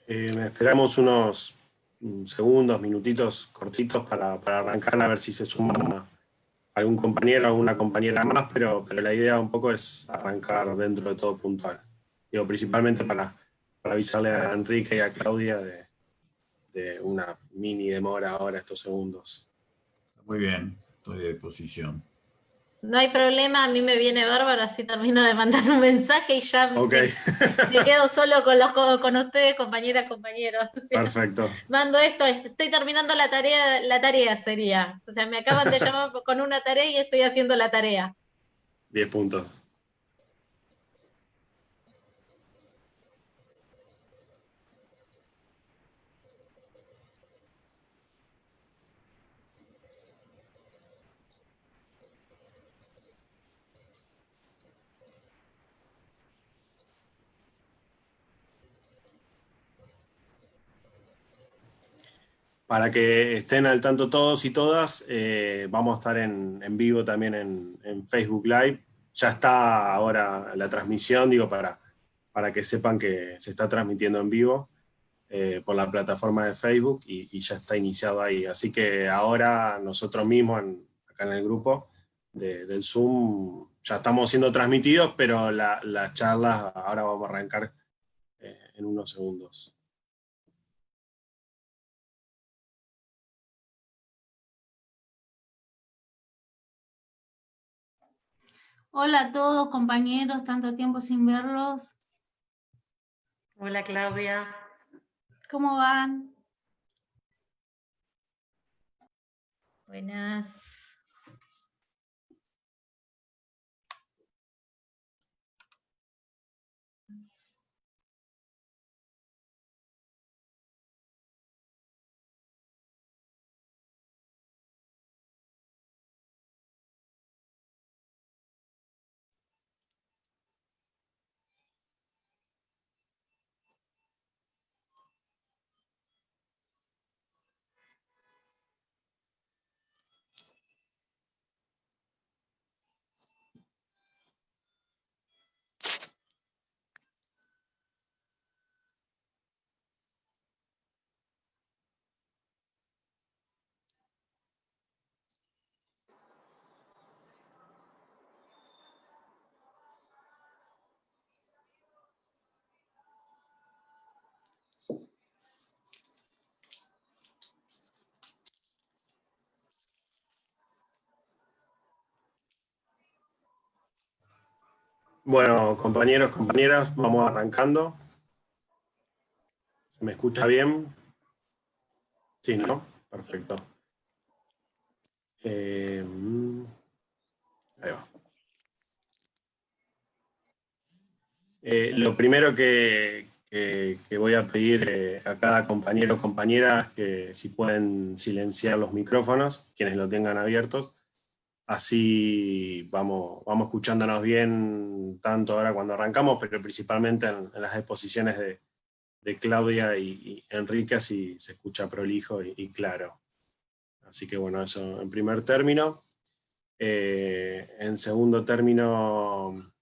Esperamos unos segundos, minutitos cortitos para arrancar, a ver si se suma algún compañero, alguna compañera más, pero la idea un poco es arrancar dentro de todo puntual. Digo, principalmente para avisarle a Enrique y a Claudia de una mini demora ahora, estos segundos. Muy bien, estoy de disposición. No hay problema, a mí me viene bárbaro, así termino de mandar un mensaje y ya Ok. me quedo solo con ustedes, compañeras, compañeros. O sea, Perfecto. mando esto, estoy terminando la tarea sería. O sea, me acaban de llamar con una tarea y estoy haciendo la tarea. 10 puntos. Para que estén al tanto todos y todas, vamos a estar en vivo también en Facebook Live. Ya está ahora la transmisión, digo, para que sepan que se está transmitiendo en vivo por la plataforma de Facebook y ya está iniciado ahí. Así que ahora nosotros mismos, acá en el grupo del Zoom, ya estamos siendo transmitidos, pero las charlas ahora vamos a arrancar en unos segundos. Hola a todos, compañeros, tanto tiempo sin verlos. Hola, Claudia. ¿Cómo van? Buenas. Bueno, compañeros, compañeras, vamos arrancando. ¿Se me escucha bien? Sí, ¿no? Perfecto. Ahí va. Lo primero que voy a pedir a cada compañero o compañera es que si pueden silenciar los micrófonos, quienes lo tengan abiertos, así vamos escuchándonos bien tanto ahora cuando arrancamos, pero principalmente en las exposiciones de Claudia y Enrique, así se escucha prolijo y claro. Así que bueno, eso en primer término. En segundo término,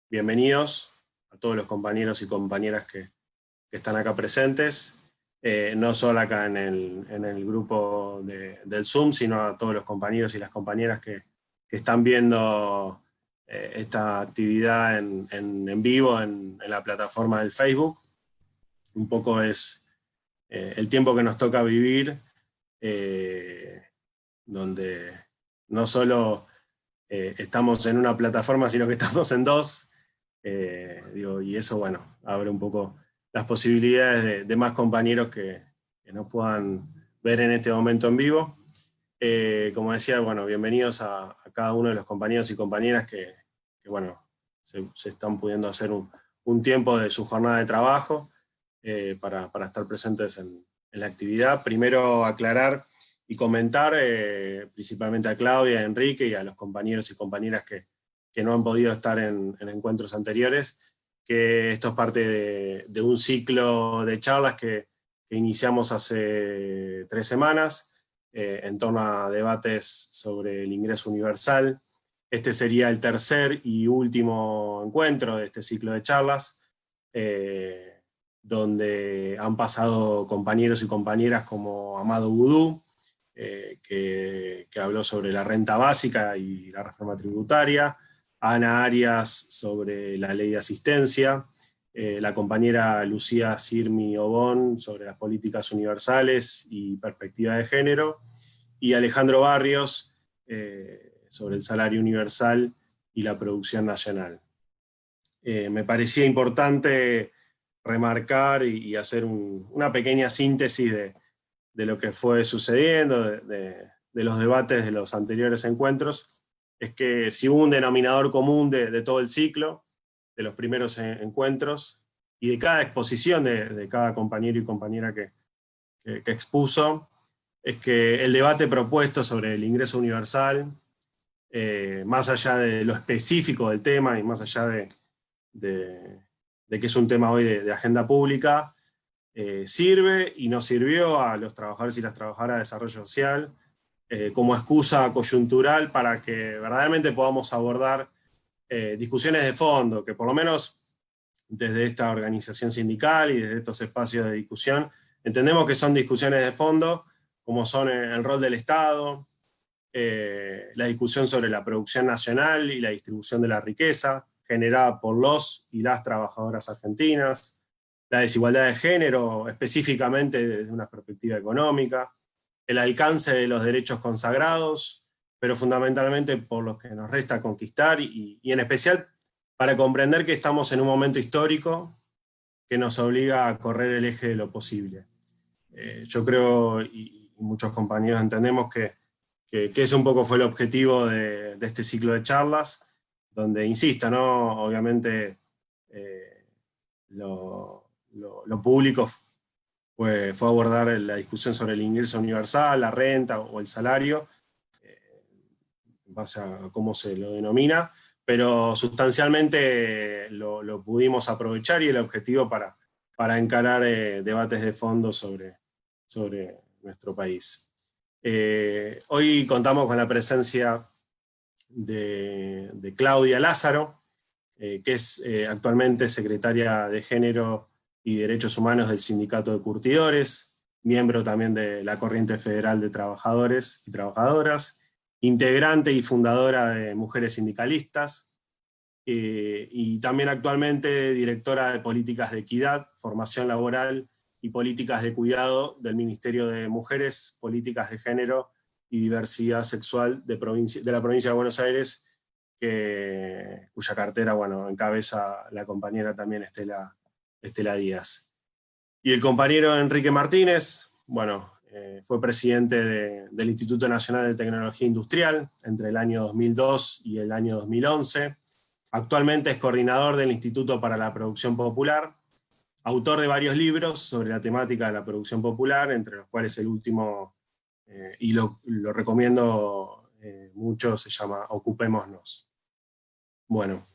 bienvenidos a todos los compañeros y compañeras que están acá presentes, no solo acá en el grupo del Zoom, sino a todos los compañeros y las compañeras que están viendo esta actividad en vivo en la plataforma del Facebook. Un poco es el tiempo que nos toca vivir, donde no solo estamos en una plataforma, sino que estamos en dos, y eso, bueno, abre un poco las posibilidades de más compañeros que nos puedan ver en este momento en vivo. Como decía, bueno, bienvenidos a cada uno de los compañeros y compañeras que bueno, se están pudiendo hacer un tiempo de su jornada de trabajo para estar presentes en la actividad. Primero aclarar y comentar, principalmente a Claudia, a Enrique y a los compañeros y compañeras que no han podido estar en encuentros anteriores, que esto es parte de un ciclo de charlas que iniciamos hace 3 semanas, en torno a debates sobre el ingreso universal. Este sería el tercer y último encuentro de este ciclo de charlas. donde han pasado compañeros y compañeras como Amado Boudou, que habló sobre la renta básica y la reforma tributaria, Ana Arias sobre la ley de asistencia, la compañera Lucía Sirmi Obón sobre las políticas universales y perspectiva de género, y Alejandro Barrios sobre el salario universal y la producción nacional. Me parecía importante remarcar y hacer una pequeña síntesis de lo que fue sucediendo, de los debates de los anteriores encuentros. Es que si hubo un denominador común de todo el ciclo, de los primeros encuentros, y de cada exposición de cada compañero y compañera que expuso, es que el debate propuesto sobre el ingreso universal, más allá de lo específico del tema y más allá de que es un tema hoy de agenda pública, sirve y nos sirvió a los trabajadores y las trabajadoras de desarrollo social como excusa coyuntural para que verdaderamente podamos abordar discusiones de fondo, que por lo menos desde esta organización sindical y desde estos espacios de discusión, entendemos que son discusiones de fondo, como son el rol del Estado, la discusión sobre la producción nacional y la distribución de la riqueza, generada por los y las trabajadoras argentinas, la desigualdad de género, específicamente desde una perspectiva económica, el alcance de los derechos consagrados, pero fundamentalmente por los que nos resta conquistar, y en especial para comprender que estamos en un momento histórico que nos obliga a correr el eje de lo posible. Yo creo, y muchos compañeros entendemos que ese un poco fue el objetivo de este ciclo de charlas, donde, insisto, ¿no? Obviamente lo público fue abordar la discusión sobre el ingreso universal, la renta o el salario, en base a cómo se lo denomina, pero sustancialmente lo pudimos aprovechar, y el objetivo para encarar debates de fondo sobre nuestro país. Hoy contamos con la presencia de Claudia Lázaro, que es actualmente secretaria de Género y Derechos Humanos del Sindicato de Curtidores, miembro también de la Corriente Federal de Trabajadores y Trabajadoras, integrante y fundadora de Mujeres Sindicalistas, y también actualmente directora de Políticas de Equidad, Formación Laboral y Políticas de Cuidado del Ministerio de Mujeres, Políticas de Género y Diversidad Sexual de la provincia de Buenos Aires, cuya cartera, bueno, encabeza la compañera también Estela Díaz. Y el compañero Enrique Martínez, bueno, fue presidente del Instituto Nacional de Tecnología Industrial entre el año 2002 y el año 2011. Actualmente es coordinador del Instituto para la Producción Popular, autor de varios libros sobre la temática de la producción popular, entre los cuales el último, y lo recomiendo mucho, se llama Ocupémonos. Bueno,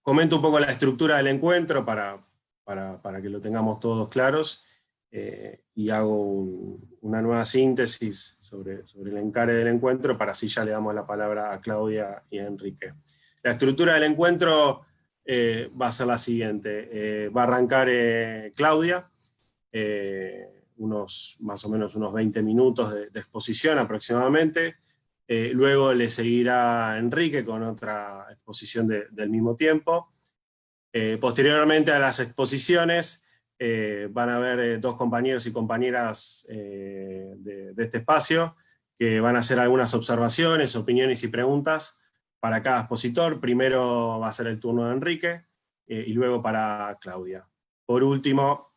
comento un poco la estructura del encuentro para que lo tengamos todos claros, y hago una nueva síntesis sobre el encare del encuentro, para así ya le damos la palabra a Claudia y a Enrique. La estructura del encuentro va a ser la siguiente. Va a arrancar Claudia, más o menos unos 20 minutos de exposición aproximadamente. Luego le seguirá Enrique con otra exposición del mismo tiempo. Posteriormente a las exposiciones van a haber dos compañeros y compañeras de este espacio que van a hacer algunas observaciones, opiniones y preguntas para cada expositor. Primero va a ser el turno de Enrique y luego para Claudia. Por último,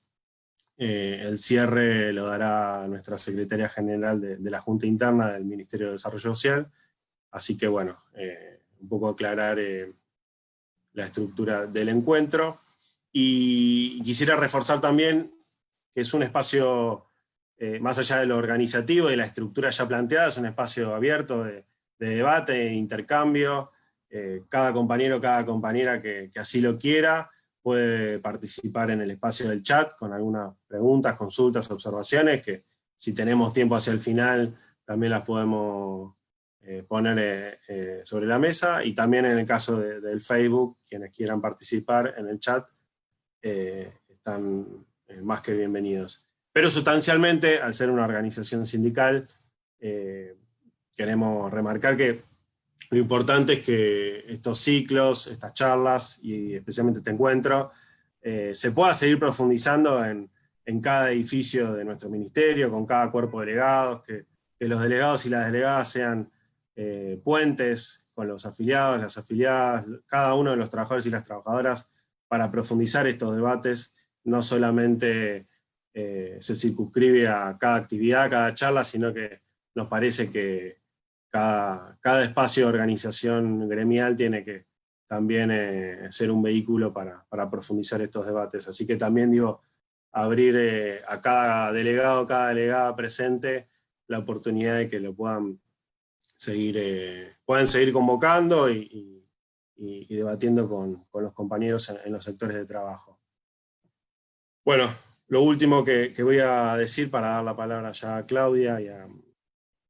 el cierre lo dará nuestra secretaria general de la Junta Interna del Ministerio de Desarrollo Social. Así que bueno, un poco aclarar la estructura del encuentro. Y quisiera reforzar también que es un espacio, más allá de lo organizativo y de la estructura ya planteada, es un espacio abierto de debate, de intercambio. Cada compañero, cada compañera que así lo quiera, puede participar en el espacio del chat con algunas preguntas, consultas, observaciones, que si tenemos tiempo hacia el final también las podemos poner sobre la mesa, y también en el caso del Facebook, quienes quieran participar en el chat están más que bienvenidos. Pero sustancialmente, al ser una organización sindical, queremos remarcar que lo importante es que estos ciclos, estas charlas y especialmente este encuentro se pueda seguir profundizando en cada edificio de nuestro ministerio, con cada cuerpo de delegados, que los delegados y las delegadas sean puentes con los afiliados, las afiliadas, cada uno de los trabajadores y las trabajadoras para profundizar estos debates, no solamente se circunscribe a cada actividad, cada charla, sino que nos parece que cada espacio de organización gremial tiene que también ser un vehículo para profundizar estos debates. Así que también digo, abrir a cada delegado, cada delegada presente, la oportunidad de que lo puedan seguir convocando y debatiendo con los compañeros en los sectores de trabajo. Bueno, lo último que voy a decir para dar la palabra ya a Claudia y a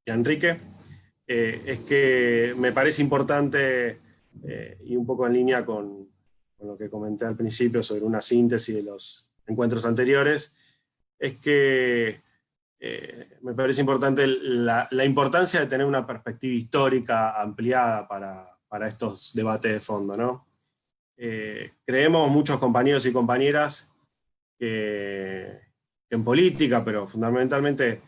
Enrique, es que me parece importante, y un poco en línea con lo que comenté al principio sobre una síntesis de los encuentros anteriores, es que me parece importante la importancia de tener una perspectiva histórica ampliada para estos debates de fondo, ¿no? Creemos muchos compañeros y compañeras que en política, pero fundamentalmente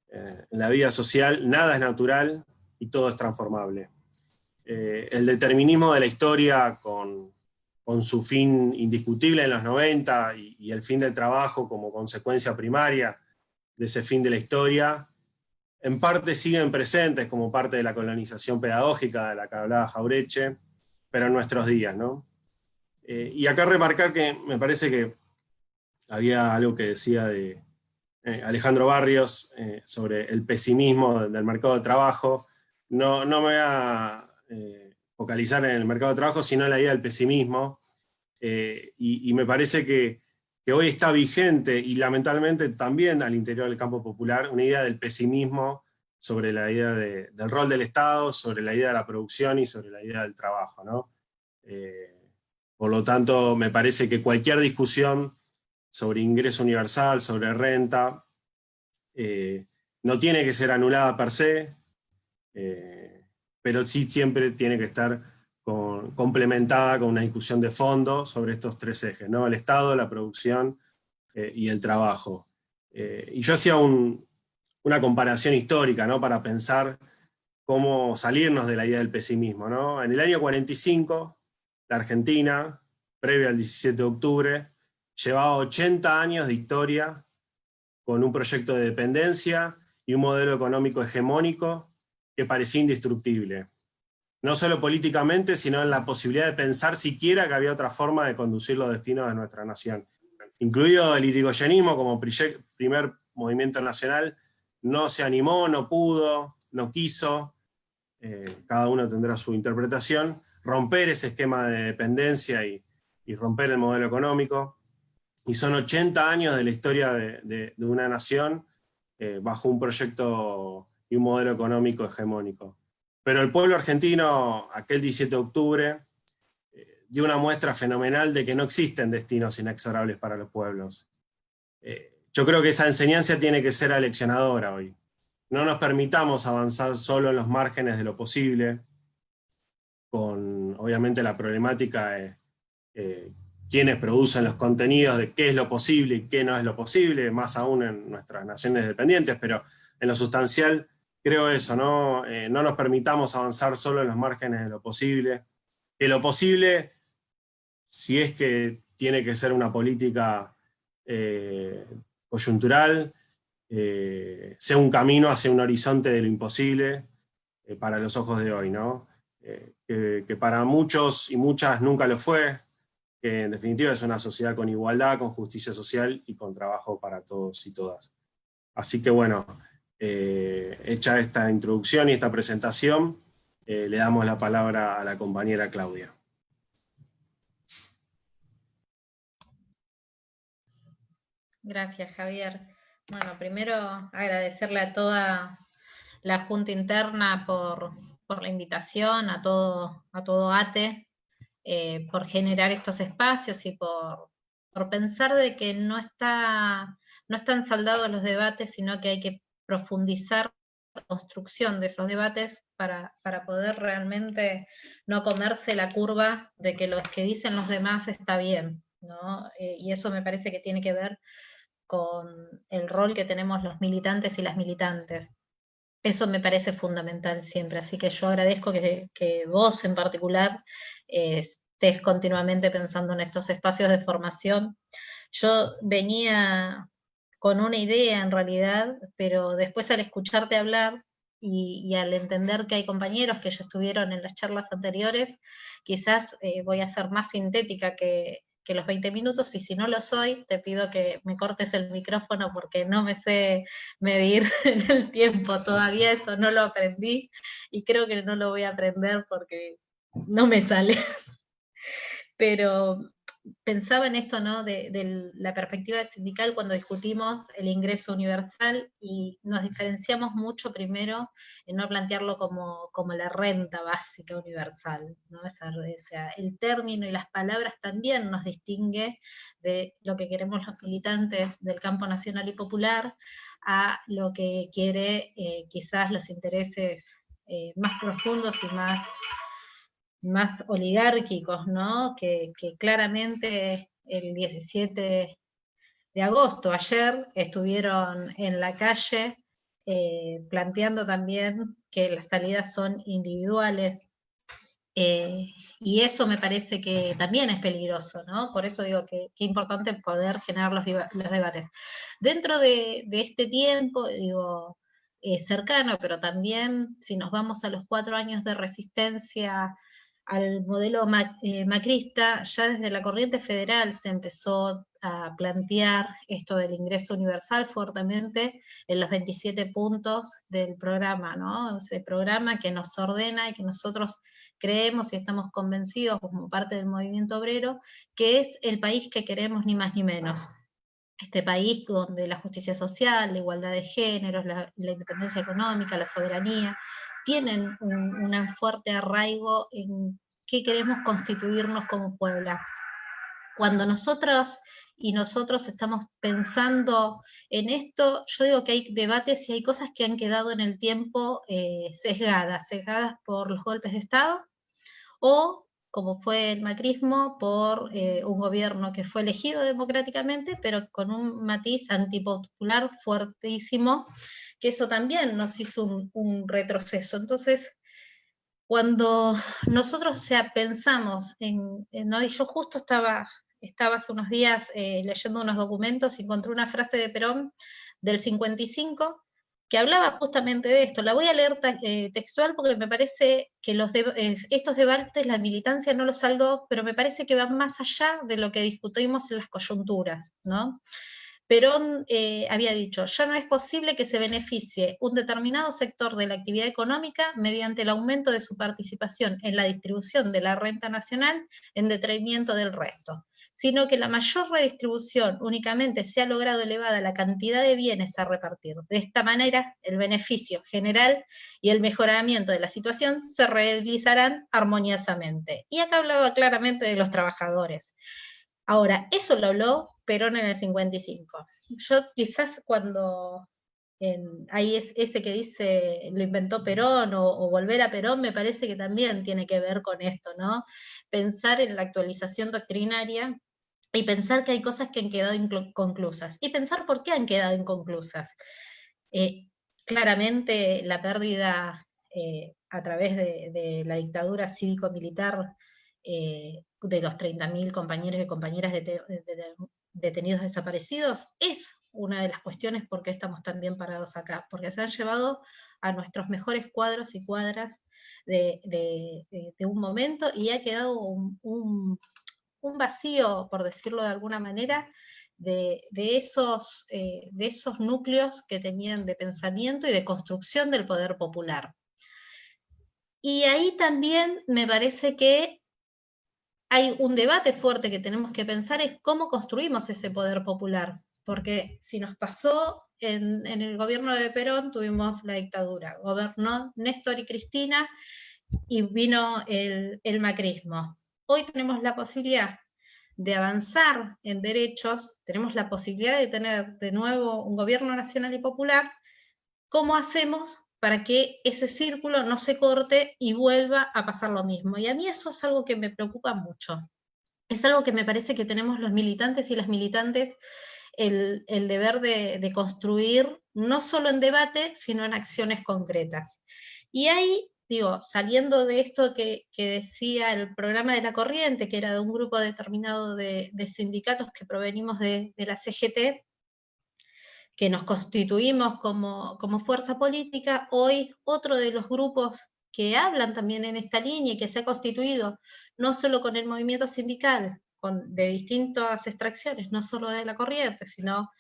en la vida social, nada es natural y todo es transformable. El determinismo de la historia con su fin indiscutible en los 90 y el fin del trabajo como consecuencia primaria de ese fin de la historia, en parte siguen presentes como parte de la colonización pedagógica de la que hablaba Jauretche, pero en nuestros días, ¿no? Y acá remarcar que me parece que había algo que decía de Alejandro Barrios sobre el pesimismo del mercado de trabajo. No me voy a focalizar en el mercado de trabajo, sino en la idea del pesimismo. Y me parece que hoy está vigente, y lamentablemente también al interior del campo popular, una idea del pesimismo sobre la idea del rol del Estado, sobre la idea de la producción y sobre la idea del trabajo, ¿no? Por lo tanto, me parece que cualquier discusión sobre ingreso universal, sobre renta, no tiene que ser anulada per se, pero sí siempre tiene que estar complementada con una discusión de fondo sobre estos tres ejes, ¿no? El Estado, la producción y el trabajo. Y yo hacía una comparación histórica, ¿no? Para pensar cómo salirnos de la idea del pesimismo, ¿no? En el año 45, la Argentina, previa al 17 de octubre, llevaba 80 años de historia con un proyecto de dependencia y un modelo económico hegemónico que parecía indestructible. No solo políticamente, sino en la posibilidad de pensar siquiera que había otra forma de conducir los destinos de nuestra nación. Incluido el irigoyenismo como primer movimiento nacional, no se animó, no pudo, no quiso, cada uno tendrá su interpretación, romper ese esquema de dependencia y romper el modelo económico. Y son 80 años de la historia de una nación bajo un proyecto y un modelo económico hegemónico. Pero el pueblo argentino, aquel 17 de octubre, dio una muestra fenomenal de que no existen destinos inexorables para los pueblos. Yo creo que esa enseñanza tiene que ser aleccionadora hoy. No nos permitamos avanzar solo en los márgenes de lo posible, con obviamente la problemática de quiénes producen los contenidos, de qué es lo posible y qué no es lo posible, más aún en nuestras naciones dependientes, pero en lo sustancial creo eso, ¿no? No nos permitamos avanzar solo en los márgenes de lo posible, que lo posible, si es que tiene que ser una política coyuntural, sea un camino hacia un horizonte de lo imposible para los ojos de hoy, ¿no? Que para muchos y muchas nunca lo fue, que en definitiva es una sociedad con igualdad, con justicia social y con trabajo para todos y todas. Así que bueno, hecha esta introducción y esta presentación, le damos la palabra a la compañera Claudia. Gracias, Javier. Bueno, primero agradecerle a toda la Junta Interna por la invitación, a todo ATE, por generar estos espacios y por por pensar de que no están saldados los debates, sino que hay que profundizar la construcción de esos debates para poder realmente no comerse la curva de que lo que dicen los demás está bien, ¿no? Y eso me parece que tiene que ver con el rol que tenemos los militantes y las militantes. Eso me parece fundamental siempre, así que yo agradezco que vos en particular estés continuamente pensando en estos espacios de formación. Yo venía con una idea en realidad, pero después al escucharte hablar y al entender que hay compañeros que ya estuvieron en las charlas anteriores, quizás voy a ser más sintética que los 20 minutos, y si no lo soy, te pido que me cortes el micrófono porque no me sé medir en el tiempo, todavía eso no lo aprendí, y creo que no lo voy a aprender porque no me sale. Pero pensaba en esto, ¿no? De la perspectiva sindical cuando discutimos el ingreso universal, y nos diferenciamos mucho primero en no plantearlo como la renta básica universal, ¿no? O sea, el término y las palabras también nos distingue de lo que queremos los militantes del campo nacional y popular a lo que quiere quizás los intereses más profundos y más oligárquicos, ¿no? Que claramente el 17 de agosto, ayer, estuvieron en la calle planteando también que las salidas son individuales, y eso me parece que también es peligroso, ¿no? Por eso digo que es importante poder generar los debates. Dentro de este tiempo, digo, cercano, pero también si nos vamos a los 4 años de resistencia al modelo macrista, ya desde la corriente federal se empezó a plantear esto del ingreso universal fuertemente en los 27 puntos del programa, ¿no? Ese programa que nos ordena y que nosotros creemos y estamos convencidos como parte del movimiento obrero, que es el país que queremos ni más ni menos. Este país donde la justicia social, la igualdad de géneros, la independencia económica, la soberanía, tienen un fuerte arraigo en qué queremos constituirnos como pueblo. Cuando nosotros estamos pensando en esto, yo digo que hay debates y hay cosas que han quedado en el tiempo sesgadas por los golpes de Estado, o como fue el macrismo, por un gobierno que fue elegido democráticamente, pero con un matiz antipopular fuertísimo, que eso también nos hizo un retroceso. Entonces, cuando nosotros pensamos ¿no? Y yo justo estaba hace unos días leyendo unos documentos y encontré una frase de Perón del 55 que hablaba justamente de esto. La voy a leer textual porque me parece que estos debates la militancia no los saldó, pero me parece que van más allá de lo que discutimos en las coyunturas, ¿no? Perón había dicho, ya no es posible que se beneficie un determinado sector de la actividad económica mediante el aumento de su participación en la distribución de la renta nacional en detrimento del resto, sino que la mayor redistribución únicamente se ha logrado elevada la cantidad de bienes a repartir. De esta manera, el beneficio general y el mejoramiento de la situación se realizarán armoniosamente. Y acá hablaba claramente de los trabajadores. Ahora, eso lo habló Perón en el 55. Yo quizás cuando hay ese que dice lo inventó Perón o volver a Perón, me parece que también tiene que ver con esto, ¿no? Pensar en la actualización doctrinaria y pensar que hay cosas que han quedado inconclusas y pensar por qué han quedado inconclusas. Claramente la pérdida a través de la dictadura cívico-militar de los 30.000 compañeros y compañeras detenidos desaparecidos es una de las cuestiones por qué estamos tan bien parados acá, porque se han llevado a nuestros mejores cuadros y cuadras de un momento, y ha quedado un vacío, por decirlo de alguna manera, de esos núcleos que tenían de pensamiento y de construcción del poder popular. Y ahí también me parece que hay un debate fuerte que tenemos que pensar, es cómo construimos ese poder popular, porque si nos pasó en el gobierno de Perón, tuvimos la dictadura, gobernó Néstor y Cristina, y vino el macrismo. Hoy tenemos la posibilidad de avanzar en derechos, tenemos la posibilidad de tener de nuevo un gobierno nacional y popular, ¿cómo hacemos para que ese círculo no se corte y vuelva a pasar lo mismo? Y a mí eso es algo que me preocupa mucho. Es algo que me parece que tenemos los militantes y las militantes el deber de construir, no solo en debate, sino en acciones concretas. Y ahí, digo, saliendo de esto que decía el programa de La Corriente, que era de un grupo determinado de sindicatos que provenimos de la CGT, que nos constituimos como fuerza política, hoy otro de los grupos que hablan también en esta línea y que se ha constituido no solo con el movimiento sindical, de distintas extracciones, no solo de La Corriente, sino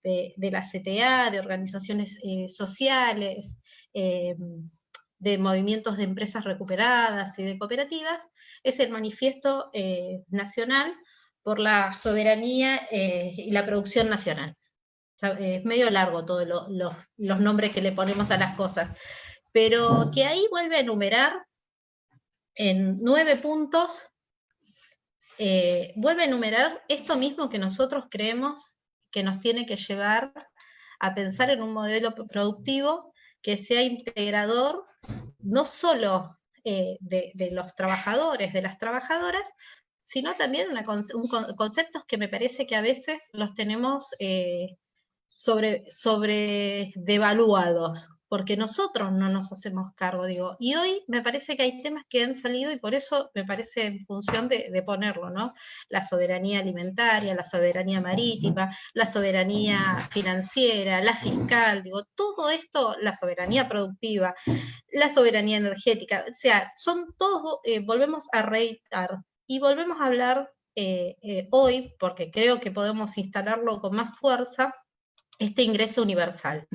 de la CTA, de organizaciones sociales, de movimientos de empresas recuperadas y de cooperativas, es el Manifiesto Nacional por la Soberanía y la Producción Nacional. Es medio largo todos los nombres que le ponemos a las cosas, pero que ahí vuelve a enumerar en 9 puntos, vuelve a enumerar esto mismo que nosotros creemos que nos tiene que llevar a pensar en un modelo productivo que sea integrador, no solo de los trabajadores, de las trabajadoras, sino también conceptos que me parece que a veces los tenemos sobre devaluados, porque nosotros no nos hacemos cargo, digo, y hoy me parece que hay temas que han salido y por eso me parece en función de ponerlo, ¿no? La soberanía alimentaria, la soberanía marítima, la soberanía financiera, la fiscal, digo, todo esto, la soberanía productiva, la soberanía energética, o sea, son todos, volvemos a reiterar, y volvemos a hablar hoy, porque creo que podemos instalarlo con más fuerza, este ingreso universal.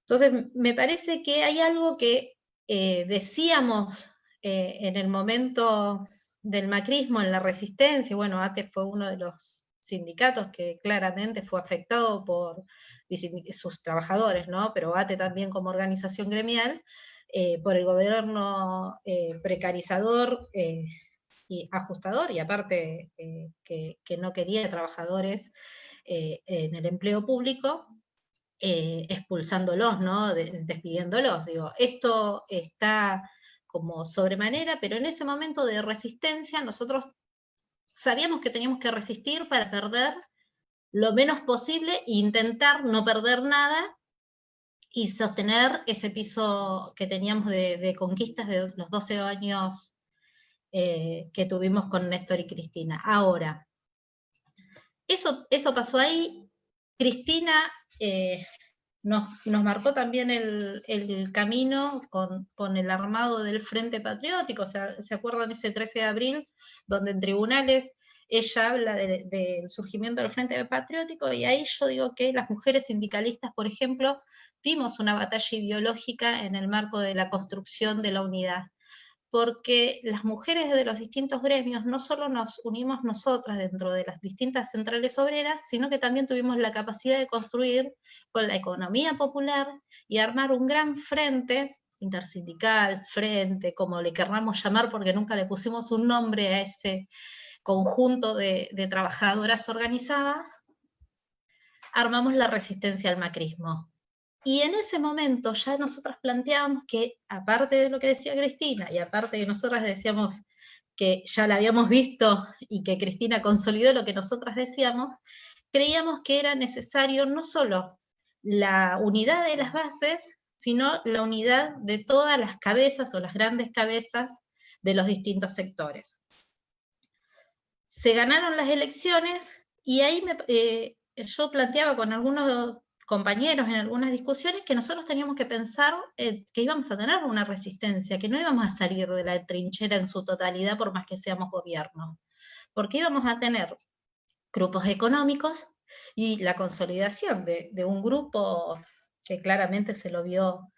Entonces, me parece que hay algo que decíamos en el momento del macrismo, en la resistencia, bueno, ATE fue uno de los sindicatos que claramente fue afectado por sus trabajadores, ¿no? Pero ATE también como organización gremial, por el gobierno precarizador y ajustador, y aparte que no quería trabajadores en el empleo público, expulsándolos, ¿no? Despidiéndolos. Digo, esto está como sobremanera, pero en ese momento de resistencia nosotros sabíamos que teníamos que resistir para perder lo menos posible e intentar no perder nada y sostener ese piso que teníamos de conquistas de los 12 años que tuvimos con Néstor y Cristina. Ahora, eso pasó ahí. Cristina nos marcó también el camino con el armado del Frente Patriótico. O sea, ¿se acuerdan ese 13 de abril, donde en tribunales ella habla del surgimiento del Frente Patriótico? Y ahí yo digo que las mujeres sindicalistas, por ejemplo, dimos una batalla ideológica en el marco de la construcción de la unidad, porque las mujeres de los distintos gremios no solo nos unimos nosotras dentro de las distintas centrales obreras, sino que también tuvimos la capacidad de construir con la economía popular y armar un gran frente intersindical, frente, como le querramos llamar, porque nunca le pusimos un nombre a ese conjunto de trabajadoras organizadas. Armamos la resistencia al macrismo. Y en ese momento ya nosotras planteábamos que, aparte de lo que decía Cristina, y aparte de nosotras decíamos que ya la habíamos visto y que Cristina consolidó lo que nosotras decíamos, creíamos que era necesario no solo la unidad de las bases, sino la unidad de todas las cabezas o las grandes cabezas de los distintos sectores. Se ganaron las elecciones y ahí yo planteaba con algunos compañeros en algunas discusiones que nosotros teníamos que pensar que íbamos a tener una resistencia, que no íbamos a salir de la trinchera en su totalidad por más que seamos gobierno, porque íbamos a tener grupos económicos y la consolidación de un grupo que claramente se lo vio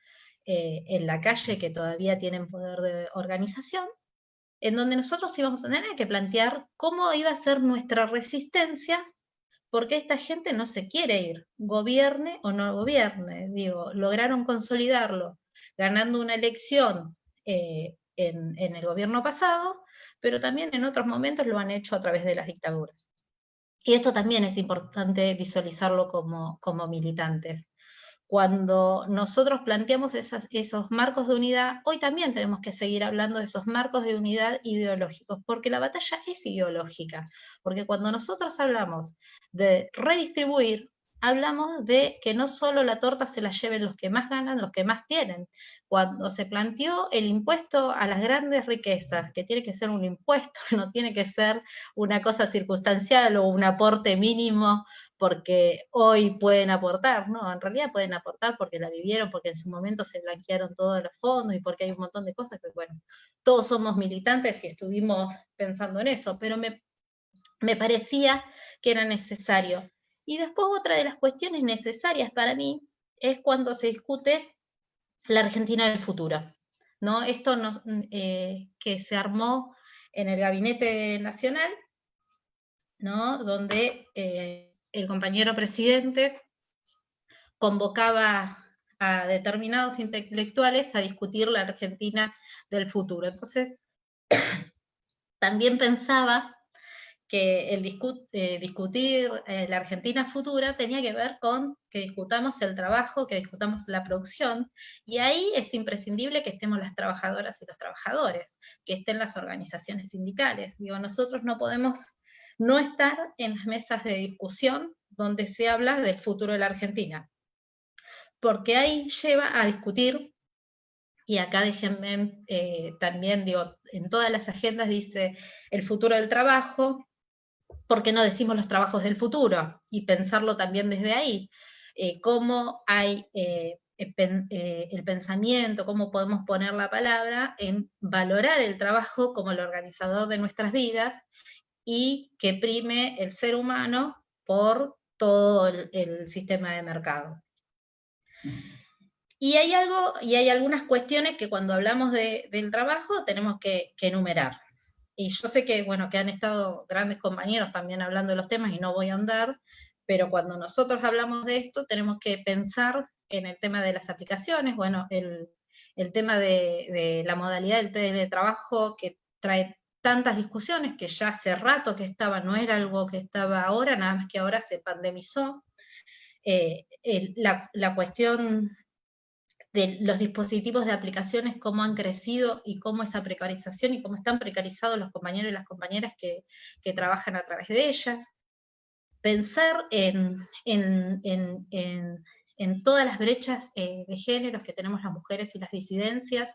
en la calle, que todavía tienen poder de organización, en donde nosotros íbamos a tener que plantear cómo iba a ser nuestra resistencia, porque esta gente no se quiere ir, gobierne o no gobierne, digo, lograron consolidarlo, ganando una elección en el gobierno pasado, pero también en otros momentos lo han hecho a través de las dictaduras. Y esto también es importante visualizarlo como militantes. Cuando nosotros planteamos esos marcos de unidad, hoy también tenemos que seguir hablando de esos marcos de unidad ideológicos, porque la batalla es ideológica, porque cuando nosotros hablamos de redistribuir, hablamos de que no solo la torta se la lleven los que más ganan, los que más tienen. Cuando se planteó el impuesto a las grandes riquezas, que tiene que ser un impuesto, no tiene que ser una cosa circunstancial o un aporte mínimo porque hoy pueden aportar, no, en realidad pueden aportar porque la vivieron, porque en su momento se blanquearon todos los fondos y porque hay un montón de cosas que, bueno, todos somos militantes y estuvimos pensando en eso, pero me parecía que era necesario. Y después otra de las cuestiones necesarias para mí es cuando se discute la Argentina del futuro, ¿no? Esto que se armó en el Gabinete Nacional, ¿no? Donde el compañero presidente convocaba a determinados intelectuales a discutir la Argentina del futuro. Entonces, también pensaba que el discutir la Argentina futura tenía que ver con que discutamos el trabajo, que discutamos la producción, y ahí es imprescindible que estemos las trabajadoras y los trabajadores, que estén las organizaciones sindicales. Digo, nosotros no podemos no estar en las mesas de discusión donde se habla del futuro de la Argentina, porque ahí lleva a discutir, y acá déjenme también, digo, en todas las agendas dice el futuro del trabajo, ¿por qué no decimos los trabajos del futuro? Y pensarlo también desde ahí, cómo hay el pensamiento, cómo podemos poner la palabra en valorar el trabajo como el organizador de nuestras vidas, y que prime el ser humano por todo el sistema de mercado. Y hay algunas cuestiones que cuando hablamos del trabajo tenemos que enumerar. Y yo sé que, bueno, que han estado grandes compañeros también hablando de los temas y no voy a andar, pero cuando nosotros hablamos de esto tenemos que pensar en el tema de las aplicaciones, bueno, el tema de la modalidad del teletrabajo que trae tantas discusiones, que ya hace rato que estaba, no era algo que estaba ahora, nada más que ahora se pandemizó. La cuestión de los dispositivos de aplicaciones, cómo han crecido y cómo esa precarización y cómo están precarizados los compañeros y las compañeras que trabajan a través de ellas. Pensar en todas las brechas de géneros que tenemos las mujeres y las disidencias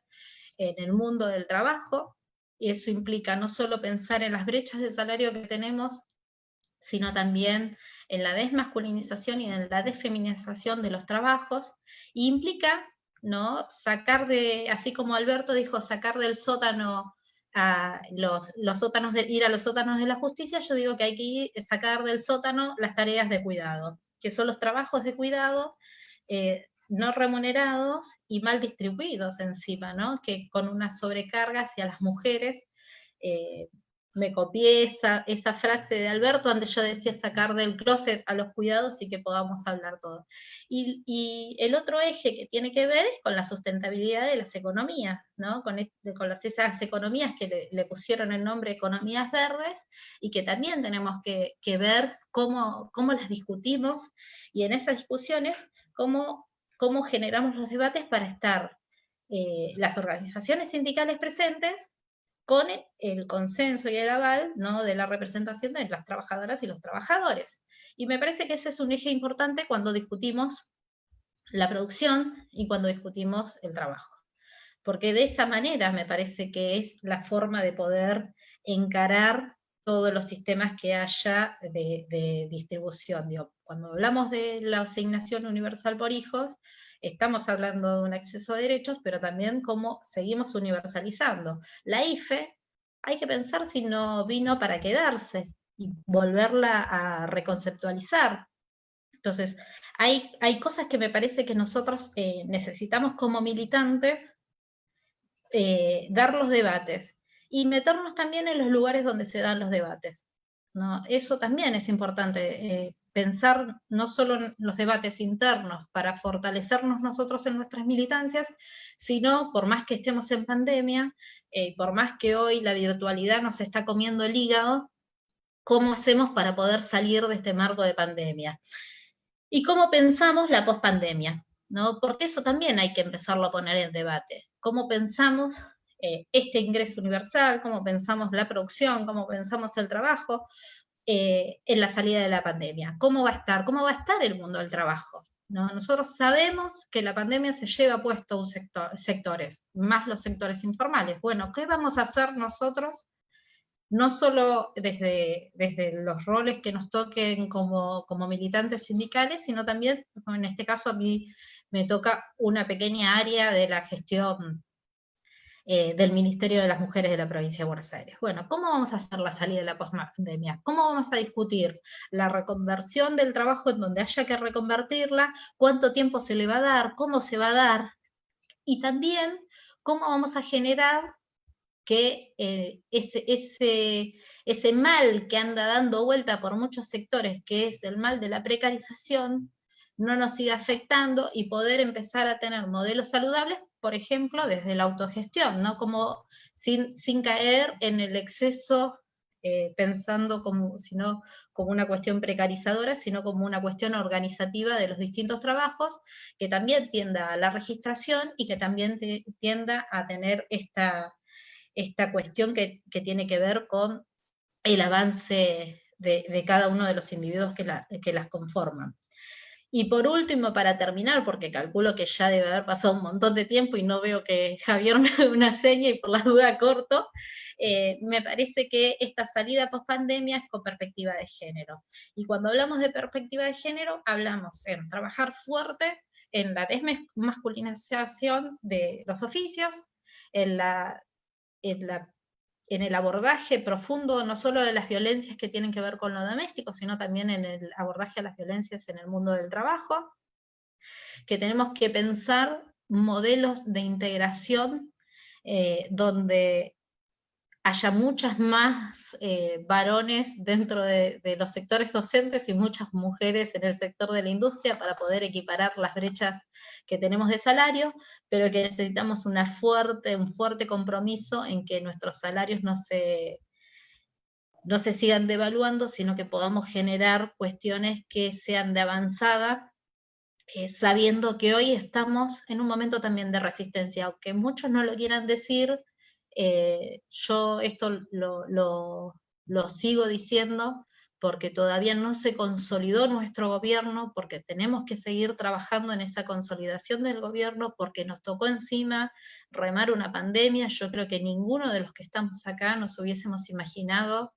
en el mundo del trabajo, y eso implica no solo pensar en las brechas de salario que tenemos, sino también en la desmasculinización y en la desfeminización de los trabajos, y implica, ¿no?, sacar así como Alberto dijo, sacar del sótano a los sótanos, ir a los sótanos de la justicia, yo digo que hay que sacar del sótano las tareas de cuidado, que son los trabajos de cuidado no remunerados y mal distribuidos encima, ¿no?, que con una sobrecarga hacia las mujeres. Me copié esa frase de Alberto, antes yo decía sacar del closet a los cuidados y que podamos hablar todo. Y el otro eje que tiene que ver es con la sustentabilidad de las economías, ¿no? Con esas economías que le pusieron el nombre economías verdes, y que también tenemos que ver cómo las discutimos, y en esas discusiones cómo generamos los debates para estar las organizaciones sindicales presentes, con el consenso y el aval, ¿no?, de la representación de las trabajadoras y los trabajadores. Y me parece que ese es un eje importante cuando discutimos la producción y cuando discutimos el trabajo. Porque de esa manera me parece que es la forma de poder encarar todos los sistemas que haya de distribución. Digo, cuando hablamos de la asignación universal por hijos, estamos hablando de un acceso a derechos, pero también cómo seguimos universalizando. La IFE, hay que pensar si no vino para quedarse y volverla a reconceptualizar. Entonces, hay cosas que me parece que nosotros necesitamos como militantes dar los debates y meternos también en los lugares donde se dan los debates, ¿no? Eso también es importante. pensar no solo en los debates internos para fortalecernos nosotros en nuestras militancias, sino por más que estemos en pandemia, por más que hoy la virtualidad nos está comiendo el hígado, ¿cómo hacemos para poder salir de este marco de pandemia? ¿Y cómo pensamos la pospandemia? ¿No? Porque eso también hay que empezarlo a poner en debate. ¿Cómo pensamos este ingreso universal? ¿Cómo pensamos la producción? ¿Cómo pensamos el trabajo en la salida de la pandemia? ¿Cómo va a estar? ¿Cómo va a estar el mundo del trabajo? ¿No? Nosotros sabemos que la pandemia se lleva puesto a un sectores, más los sectores informales. Bueno, ¿qué vamos a hacer nosotros? No solo desde los roles que nos toquen como militantes sindicales, sino también, en este caso a mí me toca una pequeña área de la gestión del Ministerio de las Mujeres de la Provincia de Buenos Aires. Bueno, ¿cómo vamos a hacer la salida de la pospandemia? ¿Cómo vamos a discutir la reconversión del trabajo en donde haya que reconvertirla? ¿Cuánto tiempo se le va a dar? ¿Cómo se va a dar? Y también, ¿cómo vamos a generar que ese mal que anda dando vuelta por muchos sectores, que es el mal de la precarización, no nos siga afectando y poder empezar a tener modelos saludables, por ejemplo, desde la autogestión, ¿no? Como sin caer en el exceso, pensando sino como una cuestión precarizadora, sino como una cuestión organizativa de los distintos trabajos, que también tienda a la registración y que también tienda a tener esta cuestión que tiene que ver con el avance de cada uno de los individuos que las conforman. Y por último, para terminar, porque calculo que ya debe haber pasado un montón de tiempo y no veo que Javier me haga una seña y por la duda corto, me parece que esta salida post-pandemia es con perspectiva de género. Y cuando hablamos de perspectiva de género, hablamos en trabajar fuerte en la desmasculinización de los oficios, en el abordaje profundo, no solo de las violencias que tienen que ver con lo doméstico, sino también en el abordaje a las violencias en el mundo del trabajo, que tenemos que pensar modelos de integración donde haya muchas más varones dentro de los sectores docentes y muchas mujeres en el sector de la industria para poder equiparar las brechas que tenemos de salario, pero que necesitamos un fuerte compromiso en que nuestros salarios no se sigan devaluando, sino que podamos generar cuestiones que sean de avanzada, sabiendo que hoy estamos en un momento también de resistencia, aunque muchos no lo quieran decir. Yo esto lo sigo diciendo porque todavía no se consolidó nuestro gobierno, porque tenemos que seguir trabajando en esa consolidación del gobierno, porque nos tocó encima remar una pandemia. Yo creo que ninguno de los que estamos acá nos hubiésemos imaginado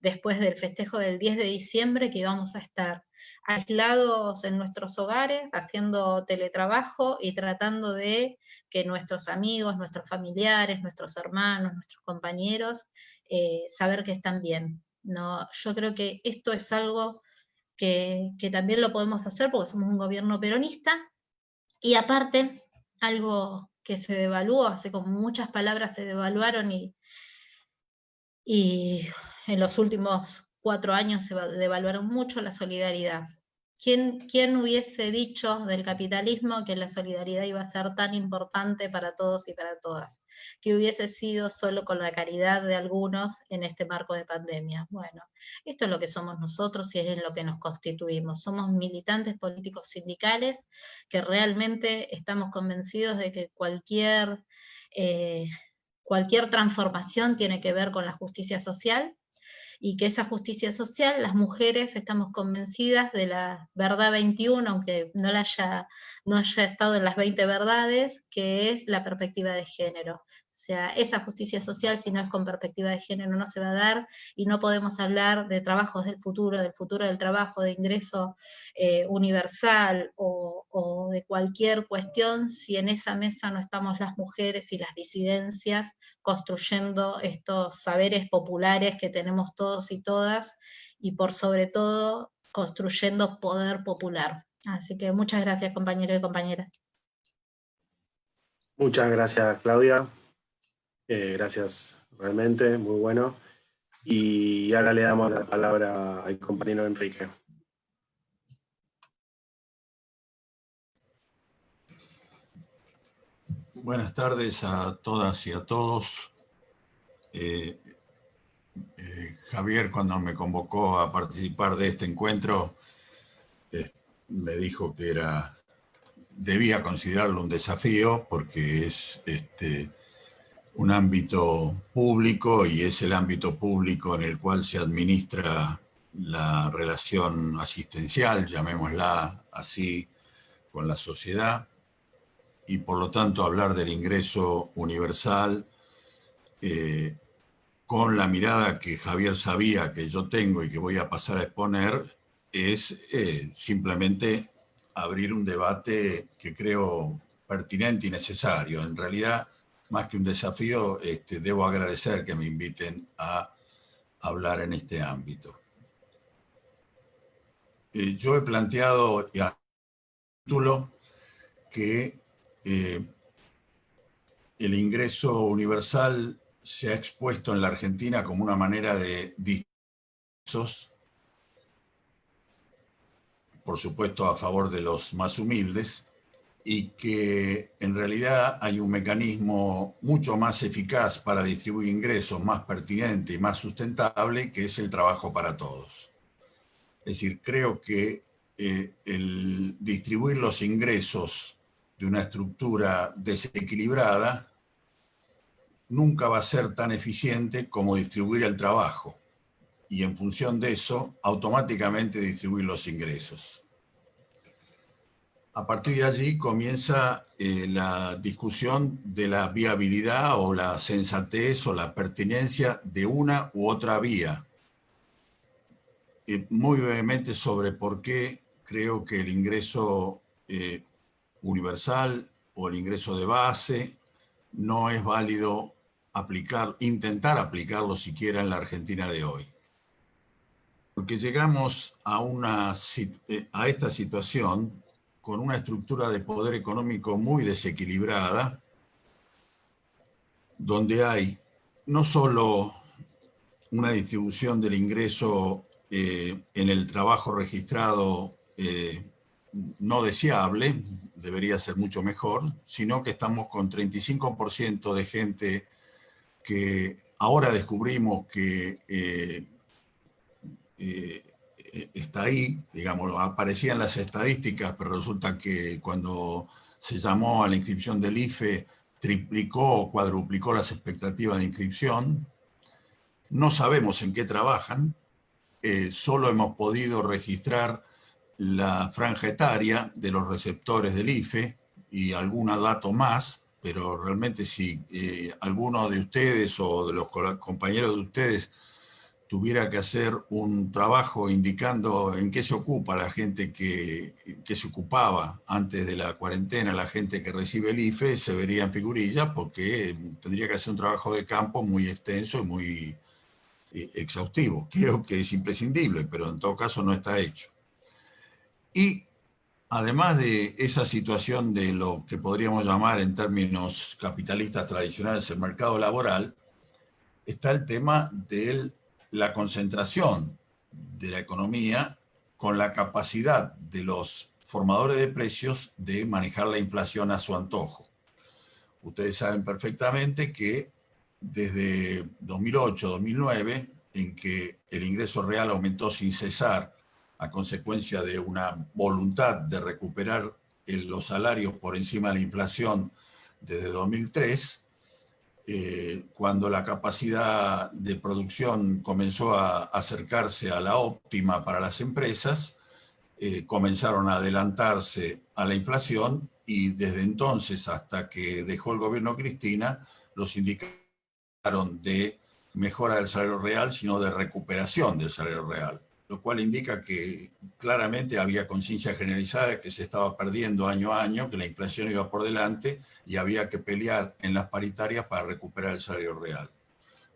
después del festejo del 10 de diciembre que íbamos a estar aislados en nuestros hogares, haciendo teletrabajo y tratando de que nuestros amigos, nuestros familiares, nuestros hermanos, nuestros compañeros, saber que están bien. No, yo creo que esto es algo que también lo podemos hacer porque somos un gobierno peronista, y aparte, algo que se devaluó, hace como muchas palabras se devaluaron y en los últimos 4 años se devaluaron mucho, la solidaridad. ¿Quién hubiese dicho del capitalismo que la solidaridad iba a ser tan importante para todos y para todas? Que hubiese sido solo con la caridad de algunos en este marco de pandemia. Bueno, esto es lo que somos nosotros y es en lo que nos constituimos. Somos militantes políticos sindicales que realmente estamos convencidos de que cualquier transformación tiene que ver con la justicia social, y que esa justicia social, las mujeres estamos convencidas de la verdad 21, aunque no haya estado en las 20 verdades, que es la perspectiva de género. O sea, esa justicia social, si no es con perspectiva de género, no se va a dar, y no podemos hablar de trabajos del futuro del trabajo, de ingreso universal o de cualquier cuestión, si en esa mesa no estamos las mujeres y las disidencias construyendo estos saberes populares que tenemos todos y todas, y por sobre todo construyendo poder popular. Así que muchas gracias, compañeros y compañeras. Muchas gracias, Claudia. Gracias realmente, muy bueno. Y ahora le damos la palabra al compañero Enrique. Buenas tardes a todas y a todos. Javier, cuando me convocó a participar de este encuentro, me dijo que debía considerarlo un desafío porque es un ámbito público y es el ámbito público en el cual se administra la relación asistencial, llamémosla así, con la sociedad, y por lo tanto hablar del ingreso universal con la mirada que Javier sabía que yo tengo y que voy a pasar a exponer, es simplemente abrir un debate que creo pertinente y necesario. En realidad, más que un desafío, debo agradecer que me inviten a hablar en este ámbito. Yo he planteado ya título que el ingreso universal se ha expuesto en la Argentina como una manera de discursos, por supuesto a favor de los más humildes, y que en realidad hay un mecanismo mucho más eficaz para distribuir ingresos, más pertinente y más sustentable, que es el trabajo para todos. Es decir, creo que el distribuir los ingresos de una estructura desequilibrada nunca va a ser tan eficiente como distribuir el trabajo y en función de eso automáticamente distribuir los ingresos. A partir de allí comienza la discusión de la viabilidad o la sensatez o la pertinencia de una u otra vía. Muy brevemente sobre por qué creo que el ingreso universal o el ingreso de base no es válido intentar aplicarlo siquiera en la Argentina de hoy. Porque llegamos a esta situación con una estructura de poder económico muy desequilibrada, donde hay no solo una distribución del ingreso en el trabajo registrado no deseable, debería ser mucho mejor, sino que estamos con 35% de gente que ahora descubrimos que está ahí, digamos, aparecía en las estadísticas, pero resulta que cuando se llamó a la inscripción del IFE, triplicó o cuadruplicó las expectativas de inscripción. No sabemos en qué trabajan, solo hemos podido registrar la franja etaria de los receptores del IFE y algún dato más, pero realmente si alguno de ustedes o de los compañeros de ustedes tuviera que hacer un trabajo indicando en qué se ocupa la gente que se ocupaba antes de la cuarentena, la gente que recibe el IFE, se vería en figurillas porque tendría que hacer un trabajo de campo muy extenso y muy exhaustivo. Creo que es imprescindible, pero en todo caso no está hecho. Y además de esa situación de lo que podríamos llamar en términos capitalistas tradicionales el mercado laboral, está el tema de la concentración de la economía con la capacidad de los formadores de precios de manejar la inflación a su antojo. Ustedes saben perfectamente que desde 2008-2009, en que el ingreso real aumentó sin cesar a consecuencia de una voluntad de recuperar los salarios por encima de la inflación desde 2003, cuando la capacidad de producción comenzó a acercarse a la óptima para las empresas, comenzaron a adelantarse a la inflación y desde entonces hasta que dejó el gobierno Cristina, los indicadores de mejora del salario real, sino de recuperación del salario real, lo cual indica que claramente había conciencia generalizada de que se estaba perdiendo año a año, que la inflación iba por delante y había que pelear en las paritarias para recuperar el salario real.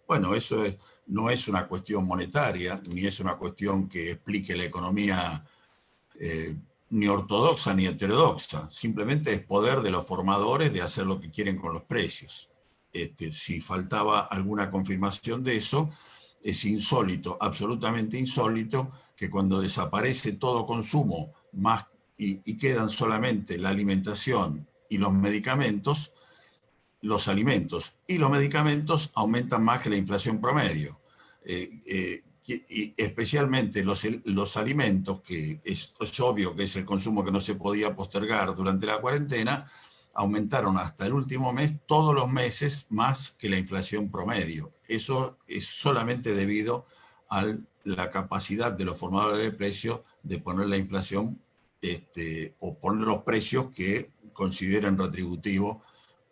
Bueno, eso no es una cuestión monetaria, ni es una cuestión que explique la economía ni ortodoxa ni heterodoxa, simplemente es poder de los formadores de hacer lo que quieren con los precios. Si faltaba alguna confirmación de eso, es insólito, absolutamente insólito, que cuando desaparece todo consumo más y quedan solamente la alimentación y los medicamentos, los alimentos y los medicamentos aumentan más que la inflación promedio. Y especialmente los alimentos, que es obvio que es el consumo que no se podía postergar durante la cuarentena, aumentaron hasta el último mes, todos los meses, más que la inflación promedio. Eso es solamente debido a la capacidad de los formadores de precios de poner la inflación o poner los precios que consideren retributivos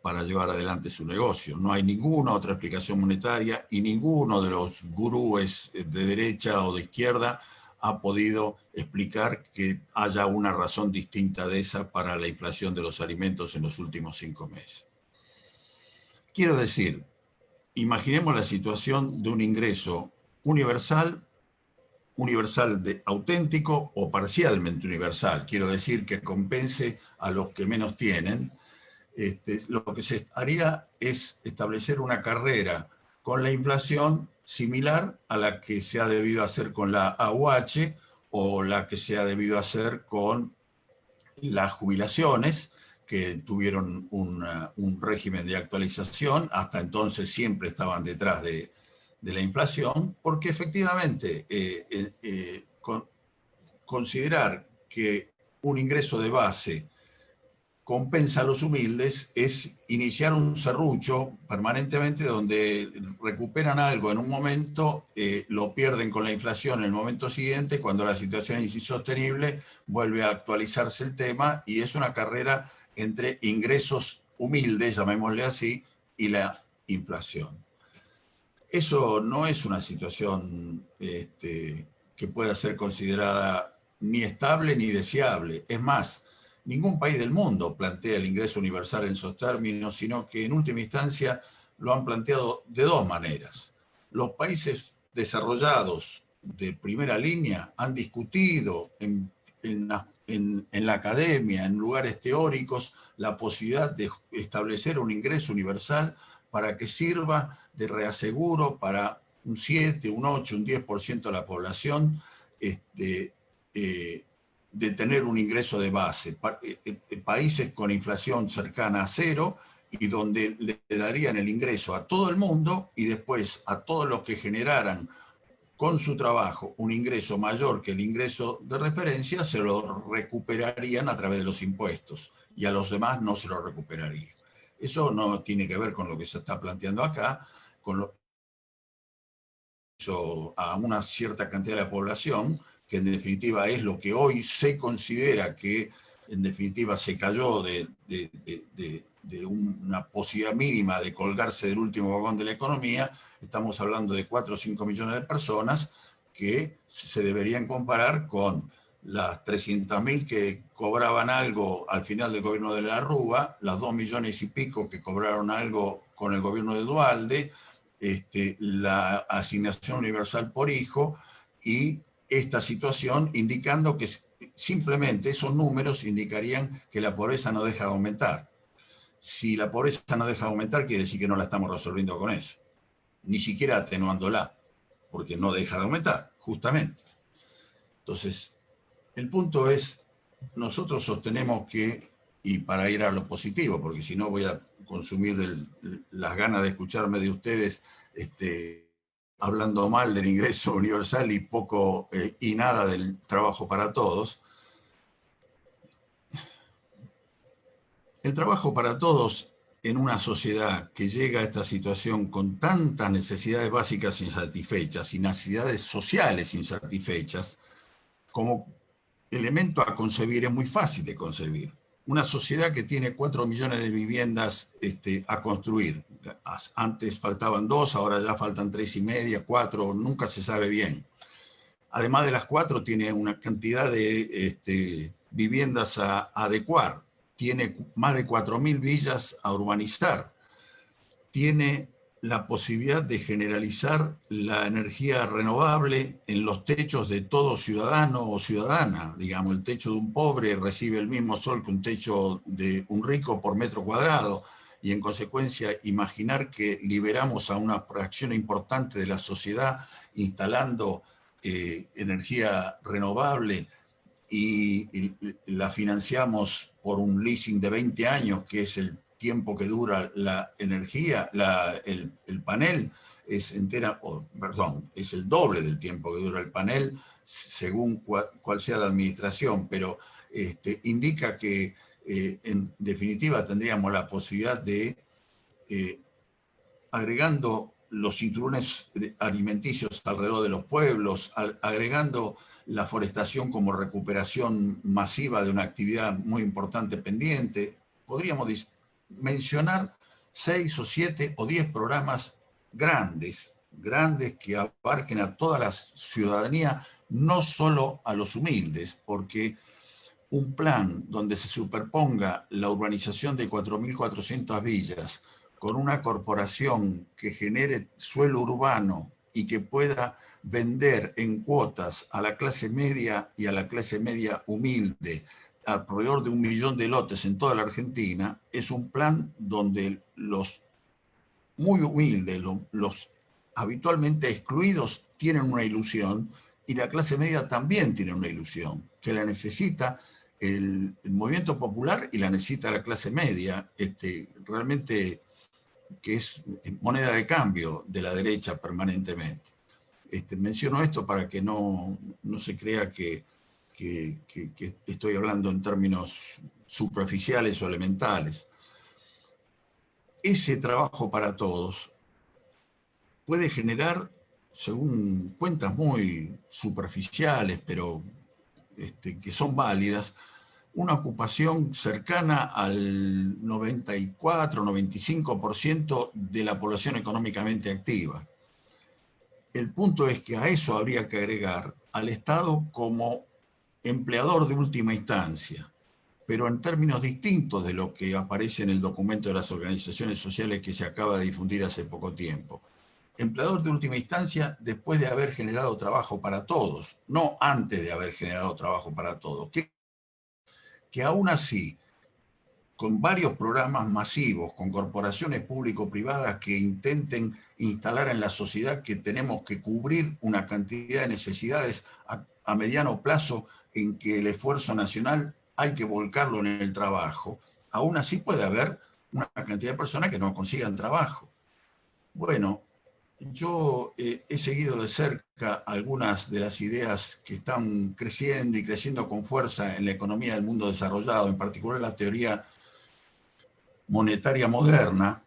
para llevar adelante su negocio. No hay ninguna otra explicación monetaria y ninguno de los gurúes de derecha o de izquierda ha podido explicar que haya una razón distinta de esa para la inflación de los alimentos en los últimos 5 meses. Quiero decir, imaginemos la situación de un ingreso universal auténtico o parcialmente universal. Quiero decir que compense a los que menos tienen. Lo que se haría es establecer una carrera con la inflación similar a la que se ha debido hacer con la AUH o la que se ha debido hacer con las jubilaciones, que tuvieron un régimen de actualización, hasta entonces siempre estaban detrás de la inflación, porque efectivamente considerar que un ingreso de base compensa a los humildes es iniciar un serrucho permanentemente donde recuperan algo en un momento, lo pierden con la inflación en el momento siguiente, cuando la situación es insostenible, vuelve a actualizarse el tema y es una carrera entre ingresos humildes, llamémosle así, y la inflación. Eso no es una situación que pueda ser considerada ni estable ni deseable. Es más, ningún país del mundo plantea el ingreso universal en esos términos, sino que en última instancia lo han planteado de dos maneras. Los países desarrollados de primera línea han discutido en la academia, en lugares teóricos, la posibilidad de establecer un ingreso universal para que sirva de reaseguro para un 7, un 8, un 10% de la población, de tener un ingreso de base. Países con inflación cercana a cero y donde le darían el ingreso a todo el mundo y después a todos los que generaran con su trabajo un ingreso mayor que el ingreso de referencia, se lo recuperarían a través de los impuestos y a los demás no se lo recuperarían. Eso no tiene que ver con lo que se está planteando acá, a una cierta cantidad de la población, que en definitiva es lo que hoy se considera que en definitiva se cayó de una posibilidad mínima de colgarse del último vagón de la economía. Estamos hablando de 4 o 5 millones de personas que se deberían comparar con las 300.000 que cobraban algo al final del gobierno de la Rúa, las 2 millones y pico que cobraron algo con el gobierno de Duhalde, la asignación universal por hijo y esta situación, indicando que simplemente esos números indicarían que la pobreza no deja de aumentar. Si la pobreza no deja de aumentar, quiere decir que no la estamos resolviendo con eso, ni siquiera atenuándola, porque no deja de aumentar, justamente. Entonces, el punto es, nosotros sostenemos que, y para ir a lo positivo, porque si no voy a consumir las ganas de escucharme de ustedes hablando mal del ingreso universal y poco y nada del trabajo para todos. El trabajo para todos en una sociedad que llega a esta situación con tantas necesidades básicas insatisfechas y necesidades sociales insatisfechas, como elemento a concebir es muy fácil de concebir. Una sociedad que tiene 4 millones de viviendas a construir. Antes faltaban 2, ahora ya faltan 3,5, 4, nunca se sabe bien. Además de las 4, tiene una cantidad de viviendas a adecuar. Tiene más de 4.000 villas a urbanizar. Tiene la posibilidad de generalizar la energía renovable en los techos de todo ciudadano o ciudadana. Digamos, el techo de un pobre recibe el mismo sol que un techo de un rico por metro cuadrado, y en consecuencia imaginar que liberamos a una fracción importante de la sociedad instalando energía renovable y la financiamos por un leasing de 20 años, que es tiempo que dura la energía, el panel, es es el doble del tiempo que dura el panel, según cuál sea la administración, pero indica que en definitiva tendríamos la posibilidad de, agregando los cinturones alimenticios alrededor de los pueblos, agregando la forestación como recuperación masiva de una actividad muy importante pendiente, podríamos mencionar 6 o 7 o 10 programas grandes que abarquen a toda la ciudadanía, no solo a los humildes, porque un plan donde se superponga la urbanización de 4.400 villas con una corporación que genere suelo urbano y que pueda vender en cuotas a la clase media y a la clase media humilde alrededor de 1 millón de lotes en toda la Argentina, es un plan donde los muy humildes, los habitualmente excluidos, tienen una ilusión, y la clase media también tiene una ilusión, que la necesita el movimiento popular y la necesita la clase media, realmente, que es moneda de cambio de la derecha permanentemente. Menciono esto para que no se crea que estoy hablando en términos superficiales o elementales. Ese trabajo para todos puede generar, según cuentas muy superficiales, pero que son válidas, una ocupación cercana al 94-95% de la población económicamente activa. El punto es que a eso habría que agregar al Estado como empleador de última instancia, pero en términos distintos de lo que aparece en el documento de las organizaciones sociales que se acaba de difundir hace poco tiempo. Empleador de última instancia después de haber generado trabajo para todos, no antes de haber generado trabajo para todos. Que aún así, con varios programas masivos, con corporaciones público-privadas que intenten instalar en la sociedad que tenemos que cubrir una cantidad de necesidades a mediano plazo en que el esfuerzo nacional hay que volcarlo en el trabajo, aún así puede haber una cantidad de personas que no consigan trabajo. Bueno, yo he seguido de cerca algunas de las ideas que están creciendo y creciendo con fuerza en la economía del mundo desarrollado, en particular la teoría monetaria moderna,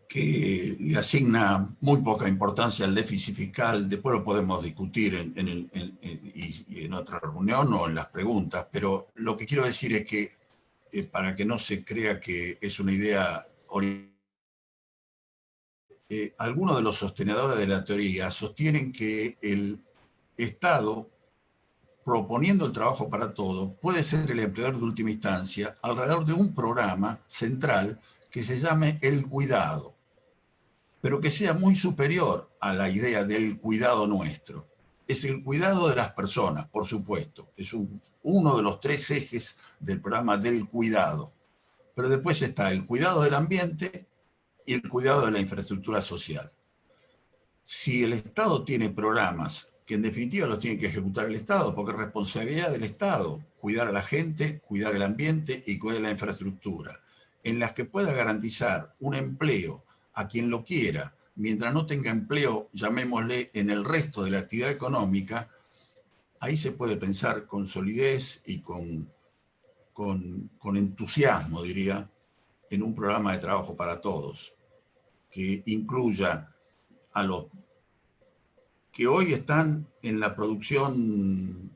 que le asigna muy poca importancia al déficit fiscal. Después lo podemos discutir en otra reunión o en las preguntas, pero lo que quiero decir es que, para que no se crea que es una idea oriental, algunos de los sostenedores de la teoría sostienen que el Estado, proponiendo el trabajo para todos, puede ser el empleador de última instancia alrededor de un programa central que se llame el cuidado, pero que sea muy superior a la idea del cuidado nuestro. Es el cuidado de las personas, por supuesto. Es uno de los 3 ejes del programa del cuidado. Pero después está el cuidado del ambiente y el cuidado de la infraestructura social. Si el Estado tiene programas, que en definitiva los tiene que ejecutar el Estado, porque es responsabilidad del Estado cuidar a la gente, cuidar el ambiente y cuidar la infraestructura, en las que pueda garantizar un empleo a quien lo quiera, mientras no tenga empleo, llamémosle, en el resto de la actividad económica, ahí se puede pensar con solidez y con entusiasmo, diría, en un programa de trabajo para todos, que incluya a los que hoy están en la producción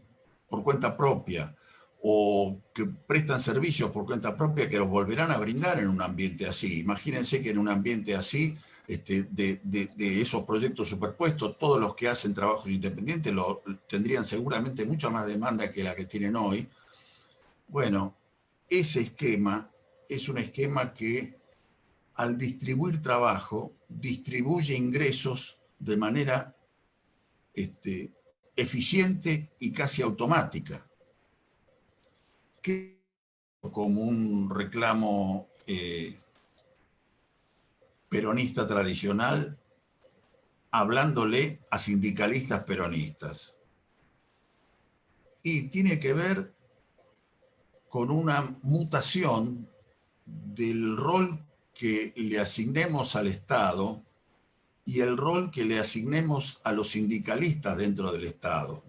por cuenta propia o que prestan servicios por cuenta propia, que los volverán a brindar en un ambiente así. Imagínense que en un ambiente así, de esos proyectos superpuestos, todos los que hacen trabajos independientes tendrían seguramente mucha más demanda que la que tienen hoy. Bueno, ese esquema es un esquema que, al distribuir trabajo, distribuye ingresos de manera eficiente y casi automática, que como un reclamo peronista tradicional, hablándole a sindicalistas peronistas. Y tiene que ver con una mutación del rol que le asignemos al Estado y el rol que le asignemos a los sindicalistas dentro del Estado.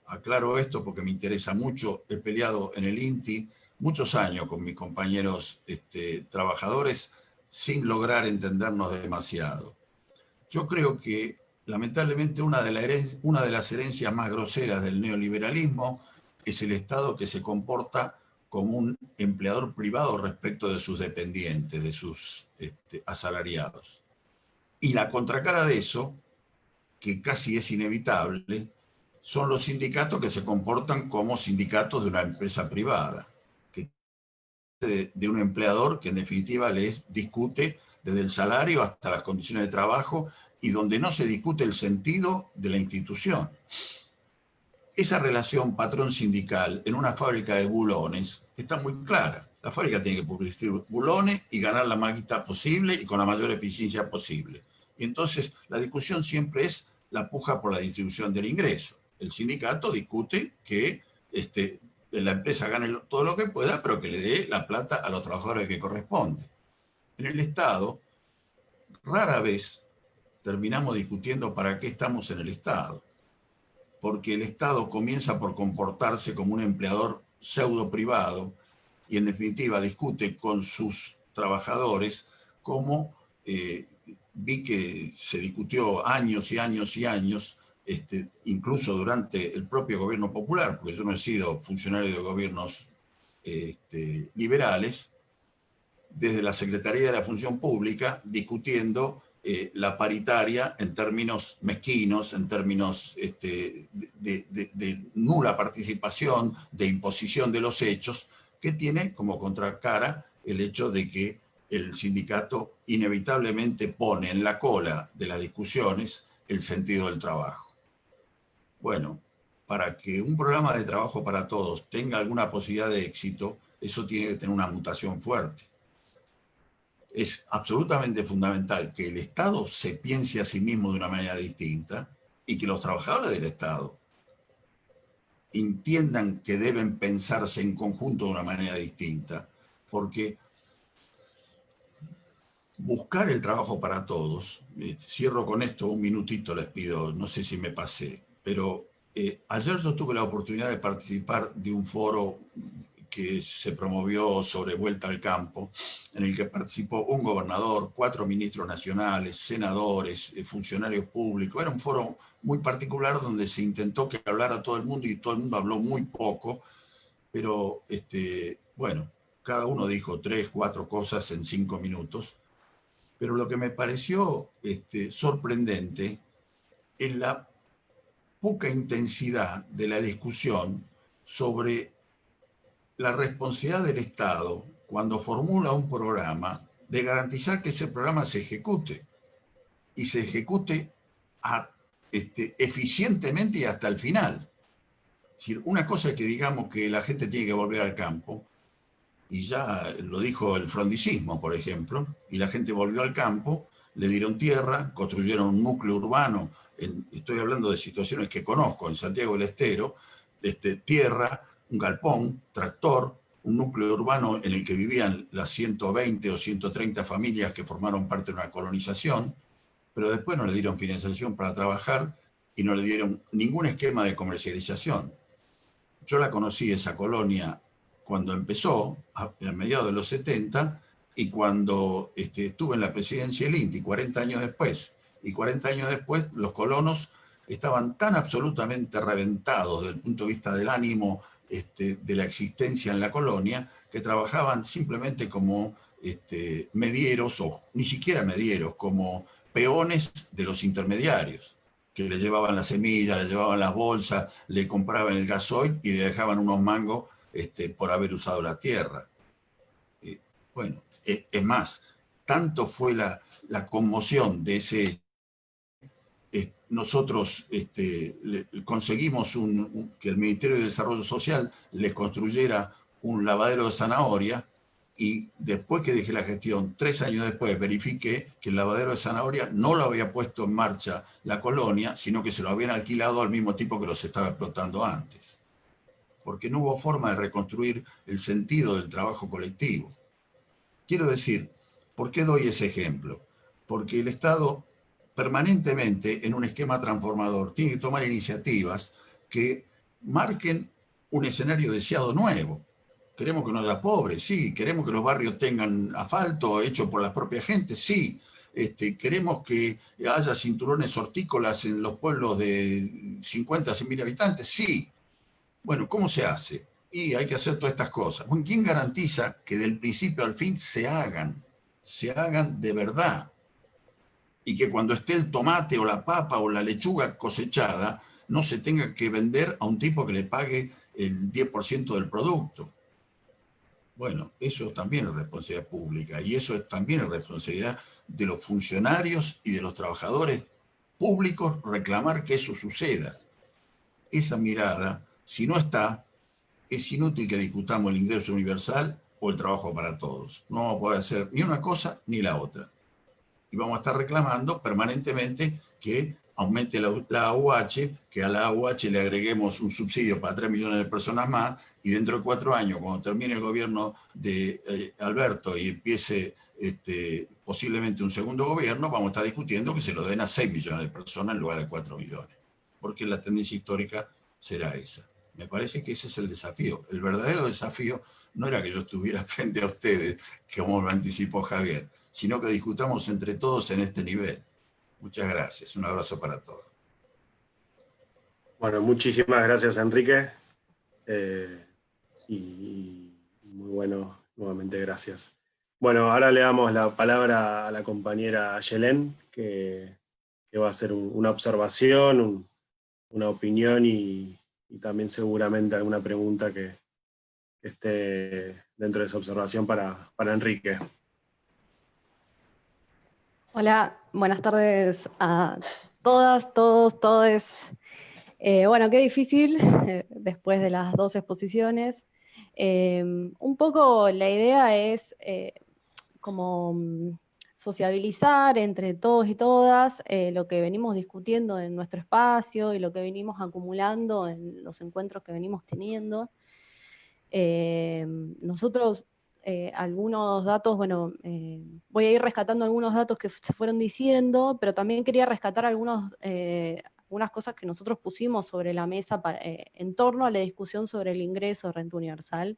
Aclaro esto porque me interesa mucho. He peleado en el INTI muchos años con mis compañeros trabajadores sin lograr entendernos demasiado. Yo creo que, lamentablemente, una de las herencias más groseras del neoliberalismo es el Estado que se comporta como un empleador privado respecto de sus dependientes, de sus asalariados. Y la contracara de eso, que casi es inevitable, son los sindicatos que se comportan como sindicatos de una empresa privada, de un empleador que en definitiva les discute desde el salario hasta las condiciones de trabajo y donde no se discute el sentido de la institución. Esa relación patrón-sindical en una fábrica de bulones está muy clara. La fábrica tiene que producir bulones y ganar la más guita posible y con la mayor eficiencia posible. Y entonces la discusión siempre es la puja por la distribución del ingreso. El sindicato discute que la empresa gane todo lo que pueda, pero que le dé la plata a los trabajadores que corresponde. En el Estado, rara vez terminamos discutiendo para qué estamos en el Estado, porque el Estado comienza por comportarse como un empleador pseudo privado y en definitiva discute con sus trabajadores como vi que se discutió años y años y años, incluso durante el propio gobierno popular, porque yo no he sido funcionario de gobiernos liberales, desde la Secretaría de la Función Pública, discutiendo la paritaria en términos mezquinos, en términos de nula participación, de imposición de los hechos, que tiene como contracara el hecho de que el sindicato inevitablemente pone en la cola de las discusiones el sentido del trabajo. Bueno, para que un programa de trabajo para todos tenga alguna posibilidad de éxito, eso tiene que tener una mutación fuerte. Es absolutamente fundamental que el Estado se piense a sí mismo de una manera distinta y que los trabajadores del Estado entiendan que deben pensarse en conjunto de una manera distinta, porque buscar el trabajo para todos, cierro con esto, un minutito les pido, no sé si me pasé, pero ayer yo tuve la oportunidad de participar de un foro que se promovió sobre Vuelta al Campo, en el que participó un gobernador, 4 ministros nacionales, senadores, funcionarios públicos. Era un foro muy particular donde se intentó que hablara todo el mundo y todo el mundo habló muy poco, pero bueno, cada uno dijo 3, 4 cosas en 5 minutos. Pero lo que me pareció sorprendente es la poca intensidad de la discusión sobre la responsabilidad del Estado, cuando formula un programa, de garantizar que ese programa se ejecute, y se ejecute eficientemente y hasta el final. Es decir, una cosa es que digamos que la gente tiene que volver al campo, y ya lo dijo el frondicismo, por ejemplo, y la gente volvió al campo, le dieron tierra, construyeron un núcleo urbano, estoy hablando de situaciones que conozco, en Santiago del Estero, tierra, un galpón, tractor, un núcleo urbano en el que vivían las 120 o 130 familias que formaron parte de una colonización, pero después no le dieron financiación para trabajar y no le dieron ningún esquema de comercialización. Yo la conocí, esa colonia, cuando empezó, a mediados de los 70, y cuando estuve en la presidencia del INTI, 40 años después. Y 40 años después, los colonos estaban tan absolutamente reventados desde el punto de vista del ánimo de la existencia en la colonia, que trabajaban simplemente como medieros, o ni siquiera medieros, como peones de los intermediarios, que le llevaban las semillas, le llevaban las bolsas, le compraban el gasoil y le dejaban unos mangos por haber usado la tierra. Bueno, es más, tanto fue la conmoción de ese... nosotros conseguimos que el Ministerio de Desarrollo Social les construyera un lavadero de zanahoria, y después que dejé la gestión, 3 años después, verifiqué que el lavadero de zanahoria no lo había puesto en marcha la colonia, sino que se lo habían alquilado al mismo tipo que los estaba explotando antes. Porque no hubo forma de reconstruir el sentido del trabajo colectivo. Quiero decir, ¿por qué doy ese ejemplo? Porque el Estado permanentemente, en un esquema transformador, tiene que tomar iniciativas que marquen un escenario deseado nuevo. Queremos que no haya pobres, sí. Queremos que los barrios tengan asfalto hecho por la propia gente, sí. Queremos que haya cinturones hortícolas en los pueblos de 50 a 100.000 habitantes, sí. Bueno, ¿cómo se hace? Y hay que hacer todas estas cosas. Bueno, ¿quién garantiza que del principio al fin se hagan de verdad? Y que cuando esté el tomate o la papa o la lechuga cosechada, no se tenga que vender a un tipo que le pague el 10% del producto. Bueno, eso también es responsabilidad pública y eso también es responsabilidad de los funcionarios y de los trabajadores públicos reclamar que eso suceda. Esa mirada, si no está, es inútil que discutamos el ingreso universal o el trabajo para todos. No vamos a poder hacer ni una cosa ni la otra. Y vamos a estar reclamando permanentemente que aumente la AUH, que a la AUH le agreguemos un subsidio para 3 millones de personas más, y dentro de 4 años, cuando termine el gobierno de Alberto y empiece posiblemente un segundo gobierno, vamos a estar discutiendo que se lo den a 6 millones de personas en lugar de 4 millones, porque la tendencia histórica será esa. Me parece que ese es el desafío. El verdadero desafío no era que yo estuviera frente a ustedes, como lo anticipó Javier, sino que discutamos entre todos en este nivel. Muchas gracias. Un abrazo para todos. Bueno, muchísimas gracias, Enrique. Y muy bueno, nuevamente gracias. Bueno, ahora le damos la palabra a la compañera Yelén, que va a hacer una observación, una opinión y también seguramente alguna pregunta que esté dentro de esa observación para Enrique. Hola, buenas tardes a todas, todos, todes. Bueno, qué difícil después de las 2 exposiciones. Un poco la idea es como sociabilizar entre todos y todas lo que venimos discutiendo en nuestro espacio y lo que venimos acumulando en los encuentros que venimos teniendo. Nosotros algunos datos, bueno, voy a ir rescatando algunos datos que se fueron diciendo, pero también quería rescatar algunas cosas que nosotros pusimos sobre la mesa en torno a la discusión sobre el ingreso de renta universal.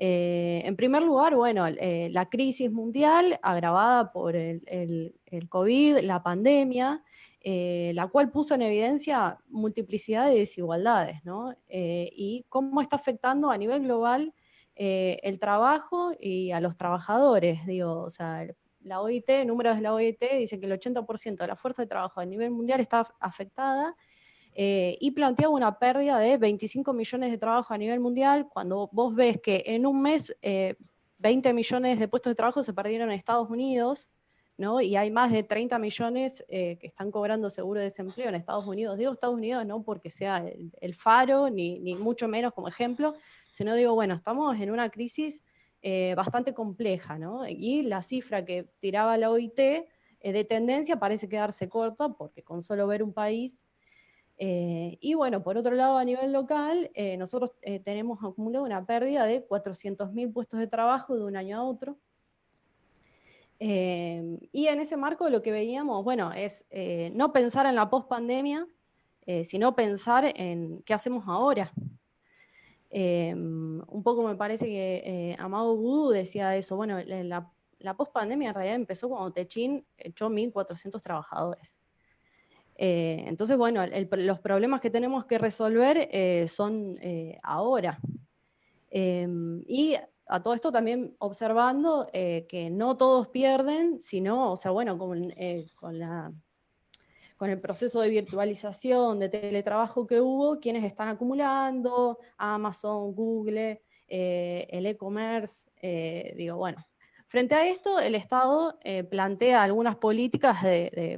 En primer lugar, bueno, la crisis mundial agravada por el COVID, la pandemia, la cual puso en evidencia multiplicidad de desigualdades, ¿no? Y cómo está afectando a nivel global el trabajo y a los trabajadores. Digo, o sea, la OIT, números de la OIT dicen que el 80% de la fuerza de trabajo a nivel mundial está afectada, y planteaba una pérdida de 25 millones de trabajos a nivel mundial, cuando vos ves que en un mes 20 millones de puestos de trabajo se perdieron en Estados Unidos, ¿no? Y hay más de 30 millones que están cobrando seguro de desempleo en Estados Unidos. Digo Estados Unidos no porque sea el faro, ni mucho menos como ejemplo, sino digo, bueno, estamos en una crisis bastante compleja, ¿no? Y la cifra que tiraba la OIT de tendencia parece quedarse corta, porque con solo ver un país. Y bueno, por otro lado, a nivel local, nosotros tenemos acumulado una pérdida de 400.000 puestos de trabajo de un año a otro. Y en ese marco lo que veíamos, bueno, es no pensar en la pospandemia, sino pensar en qué hacemos ahora. Un poco me parece que Amado Boudou decía eso, bueno, la pospandemia en realidad empezó cuando Techín echó 1.400 trabajadores. Entonces, bueno, los problemas que tenemos que resolver son ahora. Y a todo esto también observando que no todos pierden, sino, o sea, bueno, con el proceso de virtualización, de teletrabajo que hubo, quienes están acumulando, Amazon, Google, el e-commerce, digo, bueno. Frente a esto, el Estado plantea algunas políticas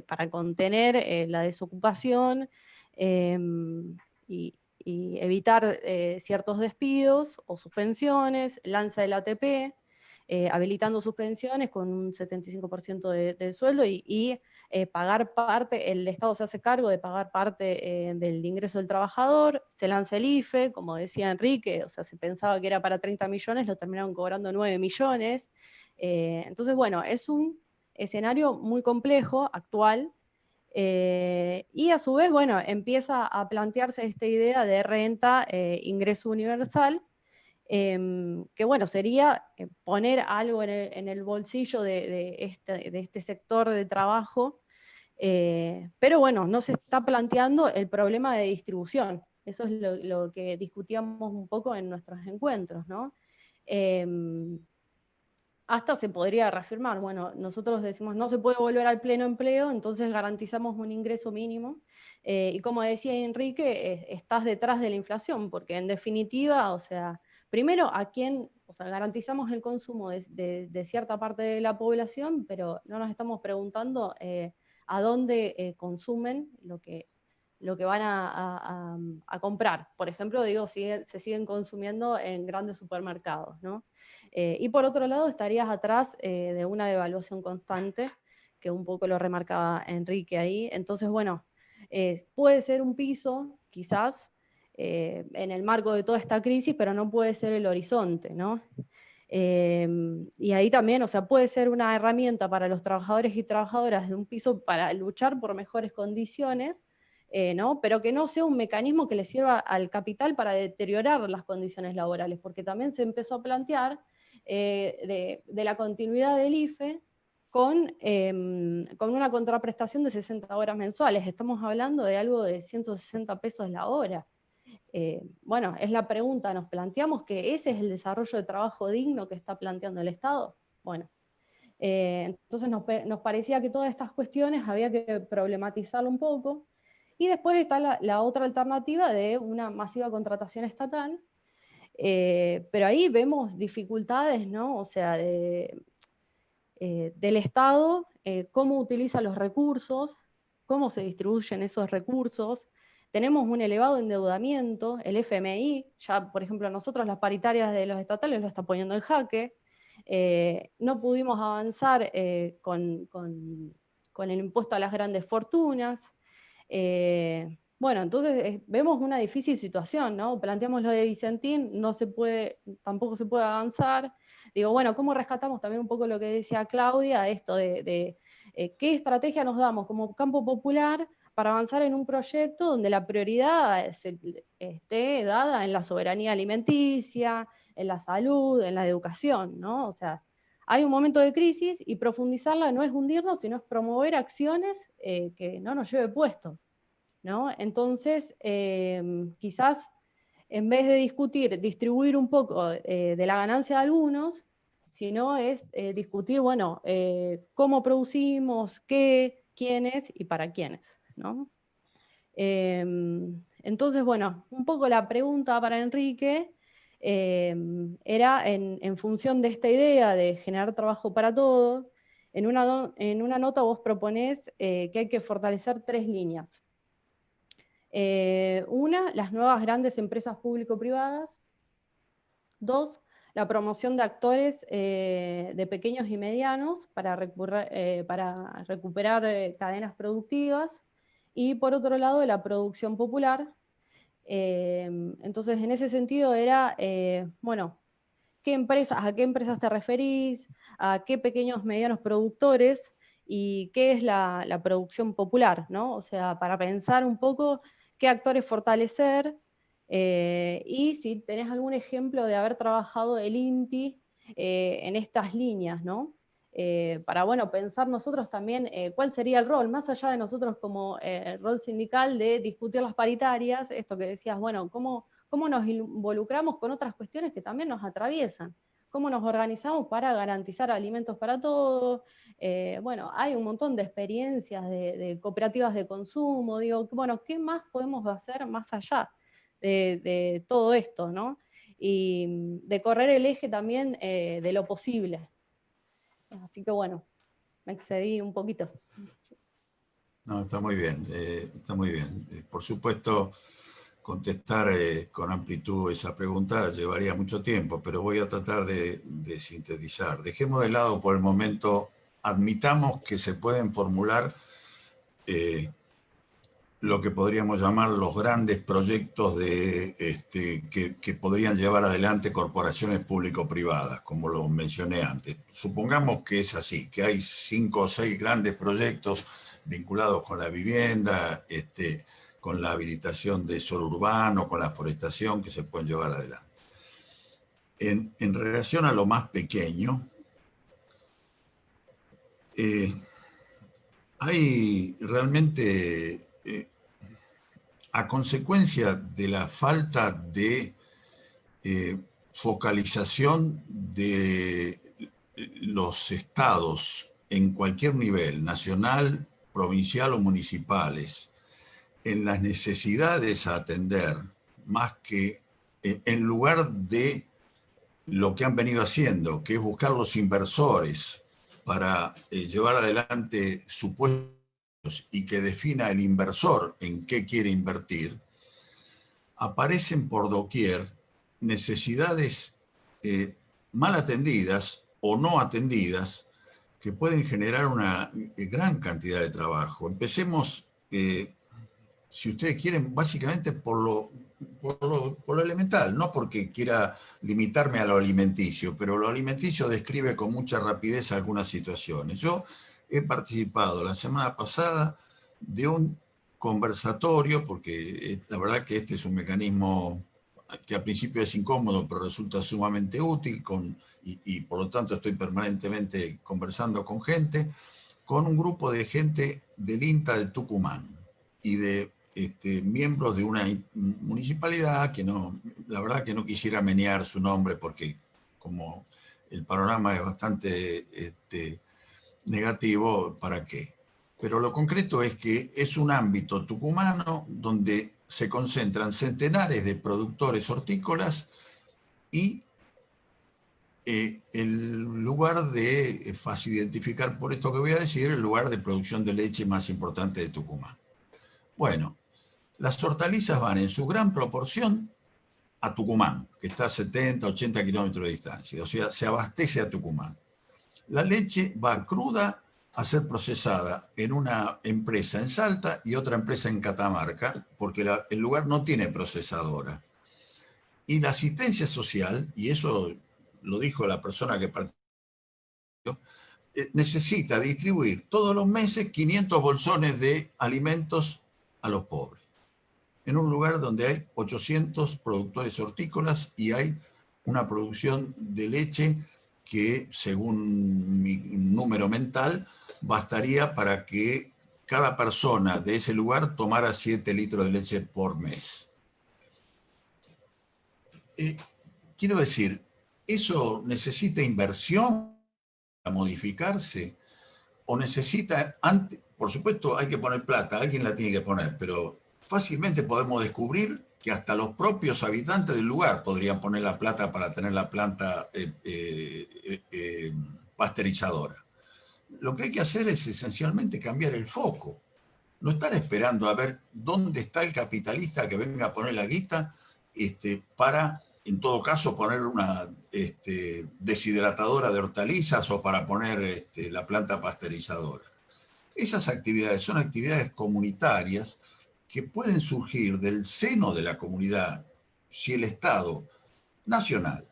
para contener la desocupación y evitar ciertos despidos o suspensiones, lanza el ATP, habilitando suspensiones con un 75% de sueldo y pagar parte, el Estado se hace cargo de pagar parte del ingreso del trabajador, se lanza el IFE, como decía Enrique, o sea, se pensaba que era para 30 millones, lo terminaron cobrando 9 millones, Entonces, bueno, es un escenario muy complejo, actual, y a su vez, bueno, empieza a plantearse esta idea de renta, ingreso universal, que bueno, sería poner algo en el bolsillo de este sector de trabajo, pero bueno, no se está planteando el problema de distribución. Eso es lo que discutíamos un poco en nuestros encuentros, ¿no? Hasta se podría reafirmar, bueno, nosotros decimos no se puede volver al pleno empleo, entonces garantizamos un ingreso mínimo, y como decía Enrique, estás detrás de la inflación, porque en definitiva, o sea, primero a quién, o sea, garantizamos el consumo de cierta parte de la población, pero no nos estamos preguntando a dónde consumen lo que van a comprar. Por ejemplo, digo, se siguen consumiendo en grandes supermercados, ¿no? Y por otro lado, estarías atrás de una devaluación constante, que un poco lo remarcaba Enrique ahí. Entonces, bueno, puede ser un piso, quizás, en el marco de toda esta crisis, pero no puede ser el horizonte, ¿no? Y ahí también, o sea, puede ser una herramienta para los trabajadores y trabajadoras de un piso para luchar por mejores condiciones, ¿no? Pero que no sea un mecanismo que le sirva al capital para deteriorar las condiciones laborales, porque también se empezó a plantear de la continuidad del IFE con una contraprestación de 60 horas mensuales. Estamos hablando de algo de 160 pesos la hora. Bueno, es la pregunta, ¿nos planteamos que ese es el desarrollo de trabajo digno que está planteando el Estado? Bueno, entonces nos parecía que todas estas cuestiones había que problematizarlo un poco. Y después está la otra alternativa de una masiva contratación estatal, pero ahí vemos dificultades, ¿no? O sea, del Estado, cómo utiliza los recursos, cómo se distribuyen esos recursos. Tenemos un elevado endeudamiento, el FMI, ya por ejemplo nosotros las paritarias de los estatales lo está poniendo en jaque. No pudimos avanzar con el impuesto a las grandes fortunas. Bueno, entonces vemos una difícil situación, ¿no? Planteamos lo de Vicentín, tampoco se puede avanzar. Digo, bueno, ¿cómo rescatamos también un poco lo que decía Claudia, esto de qué estrategia nos damos como campo popular para avanzar en un proyecto donde la prioridad esté dada en la soberanía alimenticia, en la salud, en la educación, ¿no? O sea, hay un momento de crisis y profundizarla no es hundirnos, sino es promover acciones que no nos lleve puestos, ¿no? Entonces, quizás en vez de distribuir un poco de la ganancia de algunos, sino es discutir, bueno, cómo producimos, qué, quiénes y para quiénes, ¿no? Entonces, bueno, un poco la pregunta para Enrique era en función de esta idea de generar trabajo para todos. En una nota vos proponés que hay que fortalecer 3 líneas. Una, las nuevas grandes empresas público-privadas. 2, la promoción de actores de pequeños y medianos para recuperar cadenas productivas. Y por otro lado, la producción popular. Entonces, en ese sentido era, bueno, ¿a qué empresas te referís? ¿A qué pequeños, medianos productores? ¿Y qué es la producción popular? ¿No? O sea, para pensar un poco qué actores fortalecer, y si tenés algún ejemplo de haber trabajado el INTI en estas líneas, ¿no? Para, bueno, pensar nosotros también cuál sería el rol, más allá de nosotros como el rol sindical de discutir las paritarias, esto que decías, bueno, cómo nos involucramos con otras cuestiones que también nos atraviesan, cómo nos organizamos para garantizar alimentos para todos. Bueno, hay un montón de experiencias de cooperativas de consumo, digo, bueno, ¿qué más podemos hacer más allá de todo esto, ¿no? Y de correr el eje también de lo posible. Así que bueno, me excedí un poquito. No, está muy bien, está muy bien. Por supuesto, contestar con amplitud esa pregunta llevaría mucho tiempo, pero voy a tratar de sintetizar. Dejemos de lado por el momento, admitamos que se pueden formular lo que podríamos llamar los grandes proyectos que podrían llevar adelante corporaciones público-privadas, como lo mencioné antes. Supongamos que es así, que hay 5 o 6 grandes proyectos vinculados con la vivienda, con la habilitación de suelo urbano, con la forestación, que se pueden llevar adelante. En relación a lo más pequeño, hay realmente, a consecuencia de la falta de focalización de los estados en cualquier nivel, nacional, provincial o municipales, en las necesidades a atender, más que en lugar de lo que han venido haciendo, que es buscar los inversores para llevar adelante supuestos y que defina el inversor en qué quiere invertir, aparecen por doquier necesidades mal atendidas o no atendidas que pueden generar una gran cantidad de trabajo. Empecemos, si ustedes quieren, básicamente por lo elemental, no porque quiera limitarme a lo alimenticio, pero lo alimenticio describe con mucha rapidez algunas situaciones. Yo he participado la semana pasada de un conversatorio, porque la verdad que este es un mecanismo que al principio es incómodo, pero resulta sumamente útil, y por lo tanto estoy permanentemente conversando con gente, con un grupo de gente del INTA de Tucumán y de miembros de una municipalidad que no, la verdad que no quisiera menear su nombre porque como el panorama es bastante negativo, ¿para qué? Pero lo concreto es que es un ámbito tucumano donde se concentran centenares de productores hortícolas y el lugar de, fácil identificar por esto que voy a decir, el lugar de producción de leche más importante de Tucumán. Bueno, las hortalizas van en su gran proporción a Tucumán, que está a 70, 80 kilómetros de distancia, o sea, se abastece a Tucumán. La leche va cruda a ser procesada en una empresa en Salta y otra empresa en Catamarca, porque el lugar no tiene procesadora. Y la asistencia social, y eso lo dijo la persona que participó, necesita distribuir todos los meses 500 bolsones de alimentos a los pobres, en un lugar donde hay 800 productores hortícolas y hay una producción de leche que, según mi número mental, bastaría para que cada persona de ese lugar tomara 7 litros de leche por mes. Quiero decir, ¿eso necesita inversión para modificarse? ¿O necesita, antes, por supuesto hay que poner plata, alguien la tiene que poner, pero fácilmente podemos descubrir que hasta los propios habitantes del lugar podrían poner la plata para tener la planta pasteurizadora? Lo que hay que hacer es esencialmente cambiar el foco. No estar esperando a ver dónde está el capitalista que venga a poner la guita para, en todo caso, poner una deshidratadora de hortalizas o para poner la planta pasteurizadora. Esas actividades son actividades comunitarias que pueden surgir del seno de la comunidad si el Estado nacional,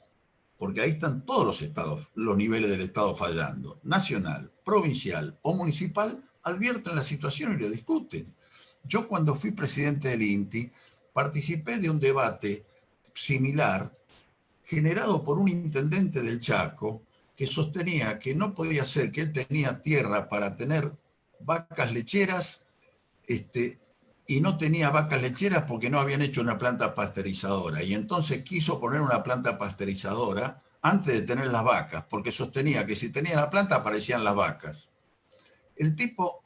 porque ahí están todos los estados, los niveles del Estado fallando, nacional, provincial o municipal, advierten la situación y lo discuten. Yo cuando fui presidente del INTI participé de un debate similar generado por un intendente del Chaco que sostenía que no podía ser que él tenía tierra para tener vacas lecheras y no tenía vacas lecheras porque no habían hecho una planta pasteurizadora. Y entonces quiso poner una planta pasteurizadora antes de tener las vacas, porque sostenía que si tenía la planta aparecían las vacas. El tipo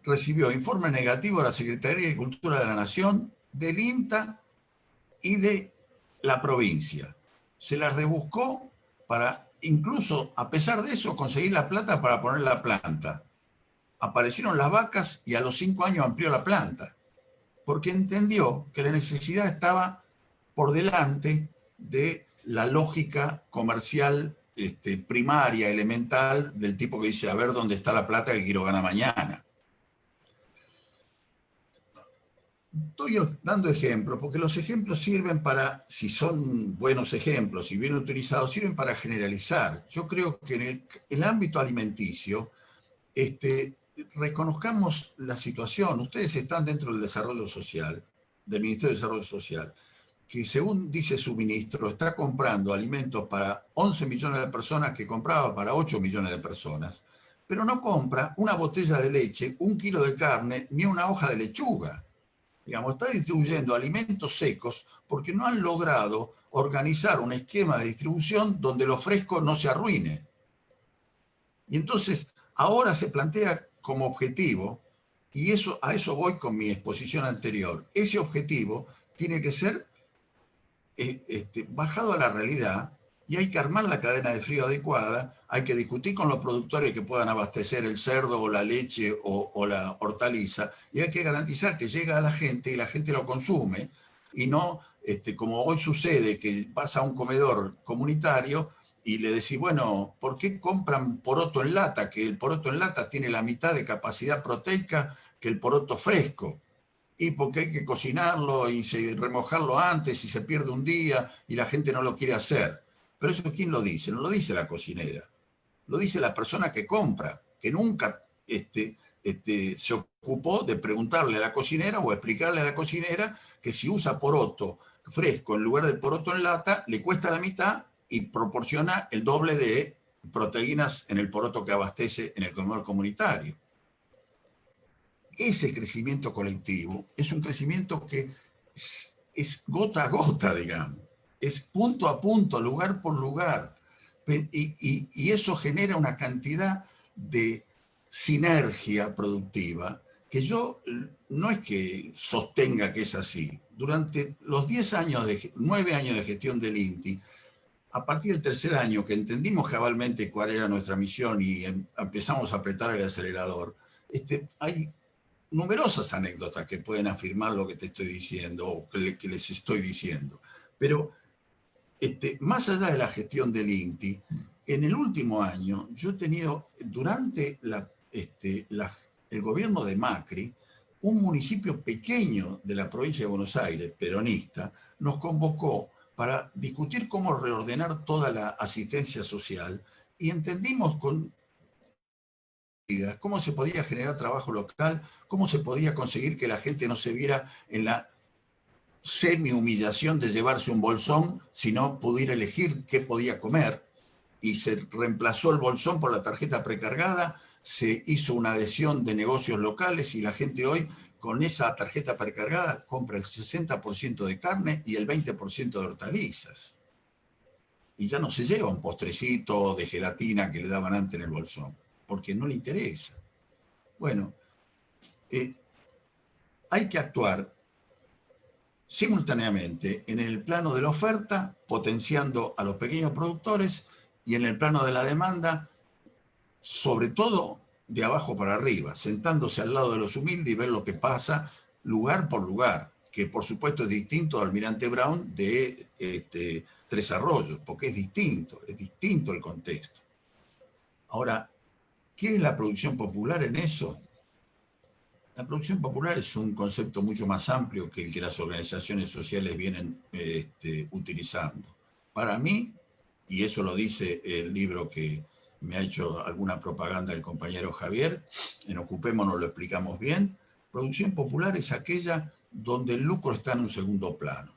recibió informe negativo de la Secretaría de Agricultura de la Nación, del INTA y de la provincia. Se la rebuscó para, incluso a pesar de eso, conseguir la plata para poner la planta. Aparecieron las vacas y a los 5 años amplió la planta, porque entendió que la necesidad estaba por delante de la lógica comercial primaria, elemental, del tipo que dice, a ver dónde está la plata que quiero ganar mañana. Estoy dando ejemplos, porque los ejemplos sirven para, si son buenos ejemplos, si bien utilizados, sirven para generalizar. Yo creo que en el ámbito alimenticio, reconozcamos la situación. Ustedes están dentro del desarrollo social, del Ministerio de Desarrollo Social, que según dice su ministro, está comprando alimentos para 11 millones de personas que compraba para 8 millones de personas, pero no compra una botella de leche, 1 kilo de carne, ni una hoja de lechuga. Digamos, está distribuyendo alimentos secos porque no han logrado organizar un esquema de distribución donde lo fresco no se arruine. Y entonces, ahora se plantea como objetivo, y a eso voy con mi exposición anterior, ese objetivo tiene que ser bajado a la realidad, y hay que armar la cadena de frío adecuada, hay que discutir con los productores que puedan abastecer el cerdo o la leche o la hortaliza, y hay que garantizar que llega a la gente y la gente lo consume, y no, como hoy sucede, que vas a un comedor comunitario y le decís, bueno, ¿por qué compran poroto en lata? Que el poroto en lata tiene la mitad de capacidad proteica que el poroto fresco. Y porque hay que cocinarlo y remojarlo antes y se pierde un día y la gente no lo quiere hacer. Pero eso ¿quién lo dice? No lo dice la cocinera, lo dice la persona que compra, que nunca se ocupó de preguntarle a la cocinera o explicarle a la cocinera que si usa poroto fresco en lugar del poroto en lata, le cuesta la mitad y proporciona el doble de proteínas en el poroto que abastece en el comedor comunitario. Ese crecimiento colectivo es un crecimiento que es gota a gota, digamos, es punto a punto, lugar por lugar, y eso genera una cantidad de sinergia productiva que yo no es que sostenga que es así. Durante los 9 años de gestión del INTI, a partir del tercer año que entendimos cabalmente cuál era nuestra misión y empezamos a apretar el acelerador, hay numerosas anécdotas que pueden afirmar lo que te estoy diciendo o que les estoy diciendo. Pero más allá de la gestión del INTI, en el último año yo he tenido, durante el gobierno de Macri, un municipio pequeño de la provincia de Buenos Aires, peronista, nos convocó para discutir cómo reordenar toda la asistencia social, y entendimos cómo se podía generar trabajo local, cómo se podía conseguir que la gente no se viera en la semi-humillación de llevarse un bolsón, sino pudiera elegir qué podía comer, y se reemplazó el bolsón por la tarjeta precargada, se hizo una adhesión de negocios locales y la gente hoy con esa tarjeta precargada compra el 60% de carne y el 20% de hortalizas. Y ya no se lleva un postrecito de gelatina que le daban antes en el bolsón, porque no le interesa. Bueno, hay que actuar simultáneamente en el plano de la oferta, potenciando a los pequeños productores, y en el plano de la demanda, sobre todo de abajo para arriba, sentándose al lado de los humildes y ver lo que pasa lugar por lugar, que por supuesto es distinto al Almirante Brown de Tres Arroyos, porque es distinto el contexto. Ahora, ¿qué es la producción popular en eso? La producción popular es un concepto mucho más amplio que el que las organizaciones sociales vienen utilizando. Para mí, y eso lo dice el libro que me ha hecho alguna propaganda el compañero Javier, en Ocupémonos lo explicamos bien, producción popular es aquella donde el lucro está en un segundo plano.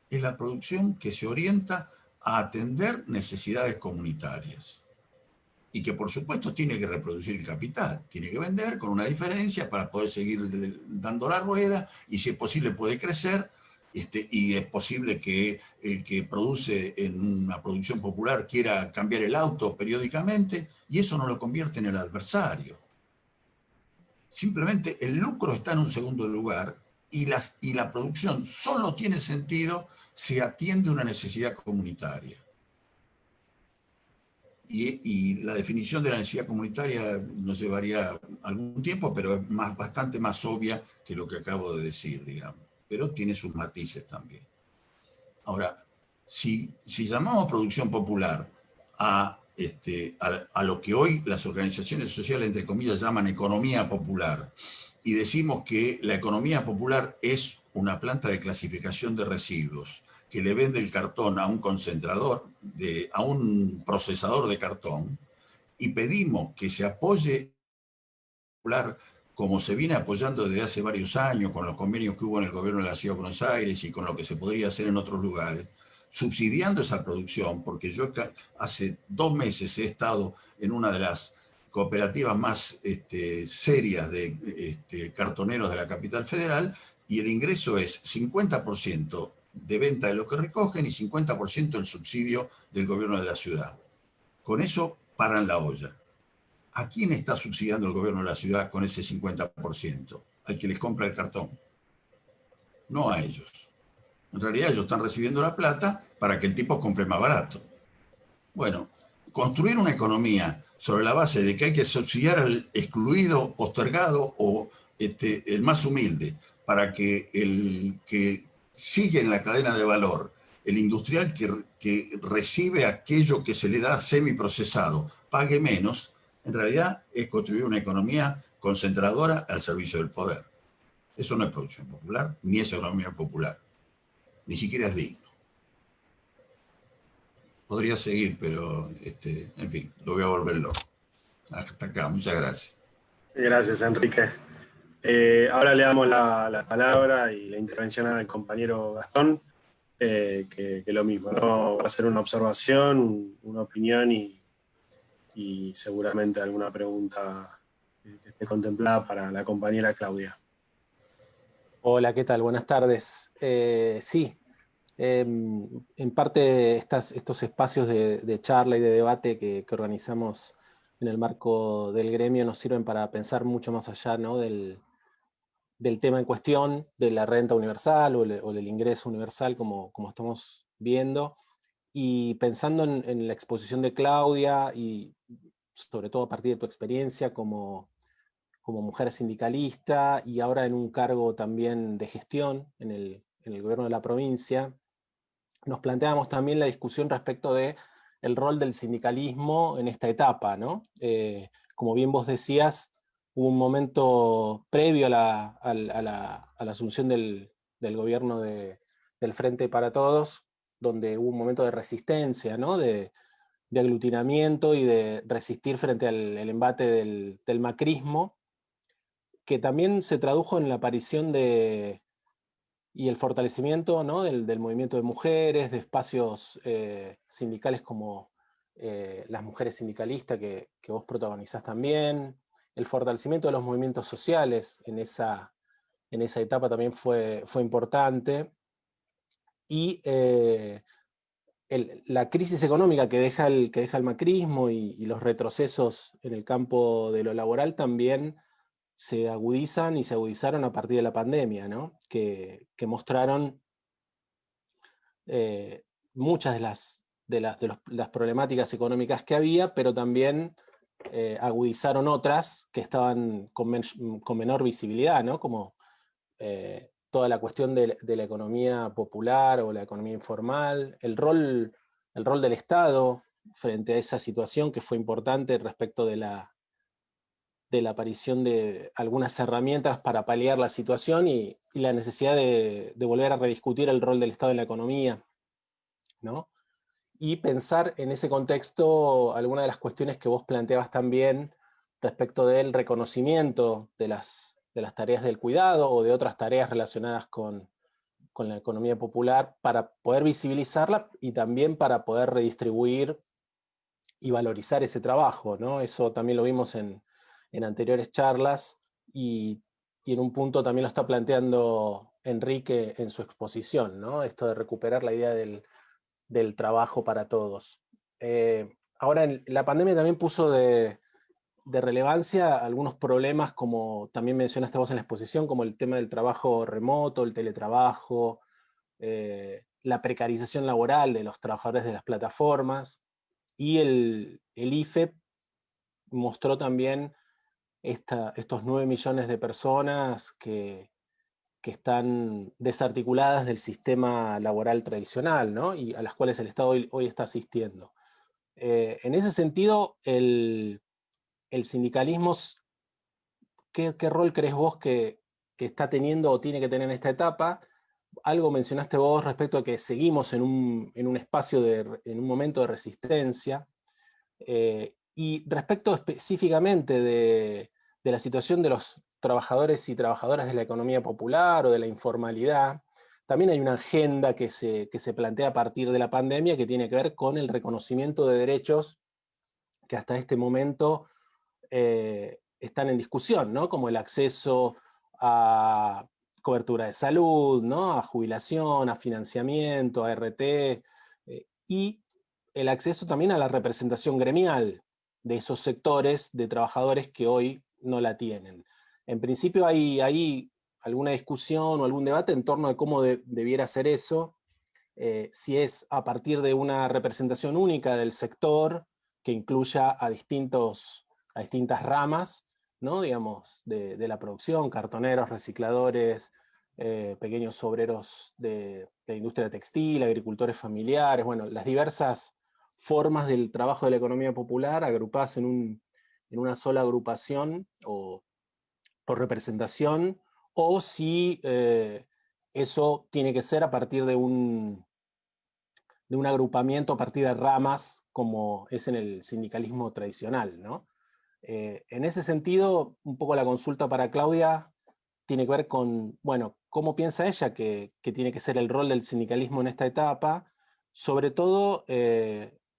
Es la producción que se orienta a atender necesidades comunitarias. Y que por supuesto tiene que reproducir el capital, tiene que vender con una diferencia para poder seguir dando la rueda, y si es posible puede crecer, y es posible que el que produce en una producción popular quiera cambiar el auto periódicamente, y eso no lo convierte en el adversario. Simplemente el lucro está en un segundo lugar, y la producción solo tiene sentido si atiende una necesidad comunitaria. Y la definición de la necesidad comunitaria nos llevaría algún tiempo, pero es bastante más obvia que lo que acabo de decir, digamos. Pero tiene sus matices también. Ahora, si llamamos producción popular a a lo que hoy las organizaciones sociales, entre comillas, llaman economía popular, y decimos que la economía popular es una planta de clasificación de residuos que le vende el cartón a un concentrador, a un procesador de cartón, y pedimos que se apoye como se viene apoyando desde hace varios años con los convenios que hubo en el gobierno de la Ciudad de Buenos Aires y con lo que se podría hacer en otros lugares, subsidiando esa producción, porque yo hace 2 meses he estado en una de las cooperativas más serias de cartoneros de la capital federal, y el ingreso es 50% de venta de lo que recogen y 50% el subsidio del gobierno de la ciudad. Con eso paran la olla. ¿A quién está subsidiando el gobierno de la ciudad con ese 50%? Al que les compra el cartón. No a ellos. En realidad ellos están recibiendo la plata para que el tipo compre más barato. Bueno, construir una economía sobre la base de que hay que subsidiar al excluido, postergado o el más humilde, para que el que sigue en la cadena de valor, el industrial que recibe aquello que se le da semiprocesado, pague menos, en realidad es construir una economía concentradora al servicio del poder. Eso no es producción popular, ni es economía popular. Ni siquiera es digno. Podría seguir, pero en fin, lo voy a volver loco. Hasta acá, muchas gracias. Gracias, Enrique. Ahora le damos la palabra y la intervención al compañero Gastón, que lo mismo, ¿no? Va a ser una observación, una opinión y seguramente alguna pregunta que esté contemplada para la compañera Claudia. Hola, ¿qué tal? Buenas tardes. Sí, en parte estos espacios de charla y de debate que organizamos en el marco del gremio nos sirven para pensar mucho más allá, ¿no? del tema en cuestión, de la renta universal o del ingreso universal, como estamos viendo, y pensando en la exposición de Claudia y sobre todo a partir de tu experiencia como mujer sindicalista y ahora en un cargo también de gestión en el gobierno de la provincia, nos planteamos también la discusión respecto de el rol del sindicalismo en esta etapa, ¿no? Como bien vos decías, hubo un momento previo a la asunción del gobierno del Frente para Todos, donde hubo un momento de resistencia, ¿no? De aglutinamiento y de resistir frente al embate del macrismo, que también se tradujo en la aparición y el fortalecimiento, ¿no? del movimiento de mujeres, de espacios sindicales como las mujeres sindicalistas que vos protagonizás también, el fortalecimiento de los movimientos sociales en esa etapa también fue importante, y la crisis económica que deja el macrismo y los retrocesos en el campo de lo laboral también se agudizan y se agudizaron a partir de la pandemia, ¿no? que mostraron muchas de las problemáticas económicas que había, pero también agudizaron otras que estaban con menor visibilidad, ¿no? Como toda la cuestión de la economía popular o la economía informal, el rol del Estado frente a esa situación que fue importante respecto de la aparición de algunas herramientas para paliar la situación y la necesidad de volver a rediscutir el rol del Estado en la economía, ¿no? Y pensar en ese contexto algunas de las cuestiones que vos planteabas también respecto del reconocimiento de las tareas del cuidado o de otras tareas relacionadas con la economía popular para poder visibilizarla y también para poder redistribuir y valorizar ese trabajo, ¿no? Eso también lo vimos en anteriores charlas y en un punto también lo está planteando Enrique en su exposición, ¿no? Esto de recuperar la idea del trabajo para todos. Ahora, la pandemia también puso de relevancia algunos problemas, como también mencionaste vos en la exposición, como el tema del trabajo remoto, el teletrabajo, la precarización laboral de los trabajadores de las plataformas, y el IFE mostró también estos 9 millones de personas que están desarticuladas del sistema laboral tradicional, ¿no? Y a las cuales el Estado hoy está asistiendo. En ese sentido, el sindicalismo, ¿qué rol crees vos que está teniendo o tiene que tener en esta etapa? Algo mencionaste vos respecto a que seguimos en un espacio, en un momento de resistencia, y respecto específicamente de la situación de los trabajadores y trabajadoras de la economía popular o de la informalidad, también hay una agenda que se plantea a partir de la pandemia que tiene que ver con el reconocimiento de derechos que hasta este momento están en discusión, ¿no? Como el acceso a cobertura de salud, ¿no? A jubilación, a financiamiento, a RT, y el acceso también a la representación gremial de esos sectores de trabajadores que hoy no la tienen. En principio hay alguna discusión o algún debate en torno de cómo debiera ser eso, si es a partir de una representación única del sector que incluya a distintas ramas, ¿no? Digamos, de la producción, cartoneros, recicladores, pequeños obreros de industria textil, agricultores familiares, bueno, las diversas formas del trabajo de la economía popular agrupadas en una sola agrupación o representación, o si eso tiene que ser a partir de un agrupamiento a partir de ramas, como es en el sindicalismo tradicional, ¿no? En ese sentido, un poco la consulta para Claudia tiene que ver con, bueno, cómo piensa ella que tiene que ser el rol del sindicalismo en esta etapa, sobre todo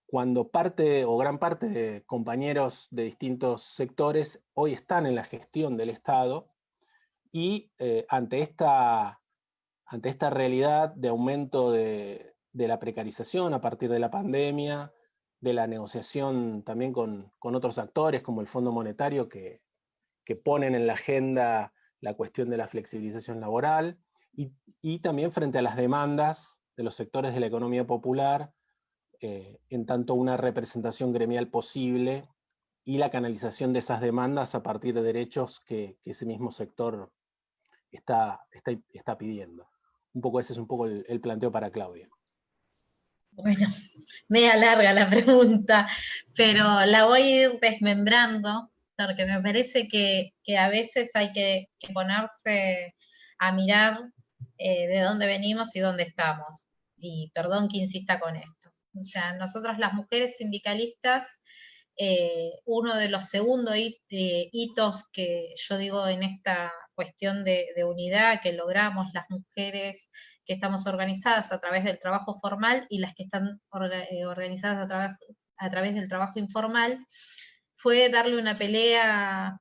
cuando parte o gran parte de compañeros de distintos sectores hoy están en la gestión del Estado, y ante esta realidad de aumento de la precarización a partir de la pandemia, de la negociación también con otros actores como el Fondo Monetario que ponen en la agenda la cuestión de la flexibilización laboral, y también frente a las demandas de los sectores de la economía popular, en tanto una representación gremial posible y la canalización de esas demandas a partir de derechos que ese mismo sector está pidiendo. Un poco ese es un poco el planteo para Claudia. Bueno, media larga la pregunta, pero la voy a ir desmembrando, porque me parece que a veces hay que ponerse a mirar de dónde venimos y dónde estamos. Y perdón que insista con esto. O sea, nosotras las mujeres sindicalistas, uno de los segundos hitos que yo digo en esta cuestión de unidad que logramos las mujeres que estamos organizadas a través del trabajo formal y las que están organizadas a través del trabajo informal, fue darle una pelea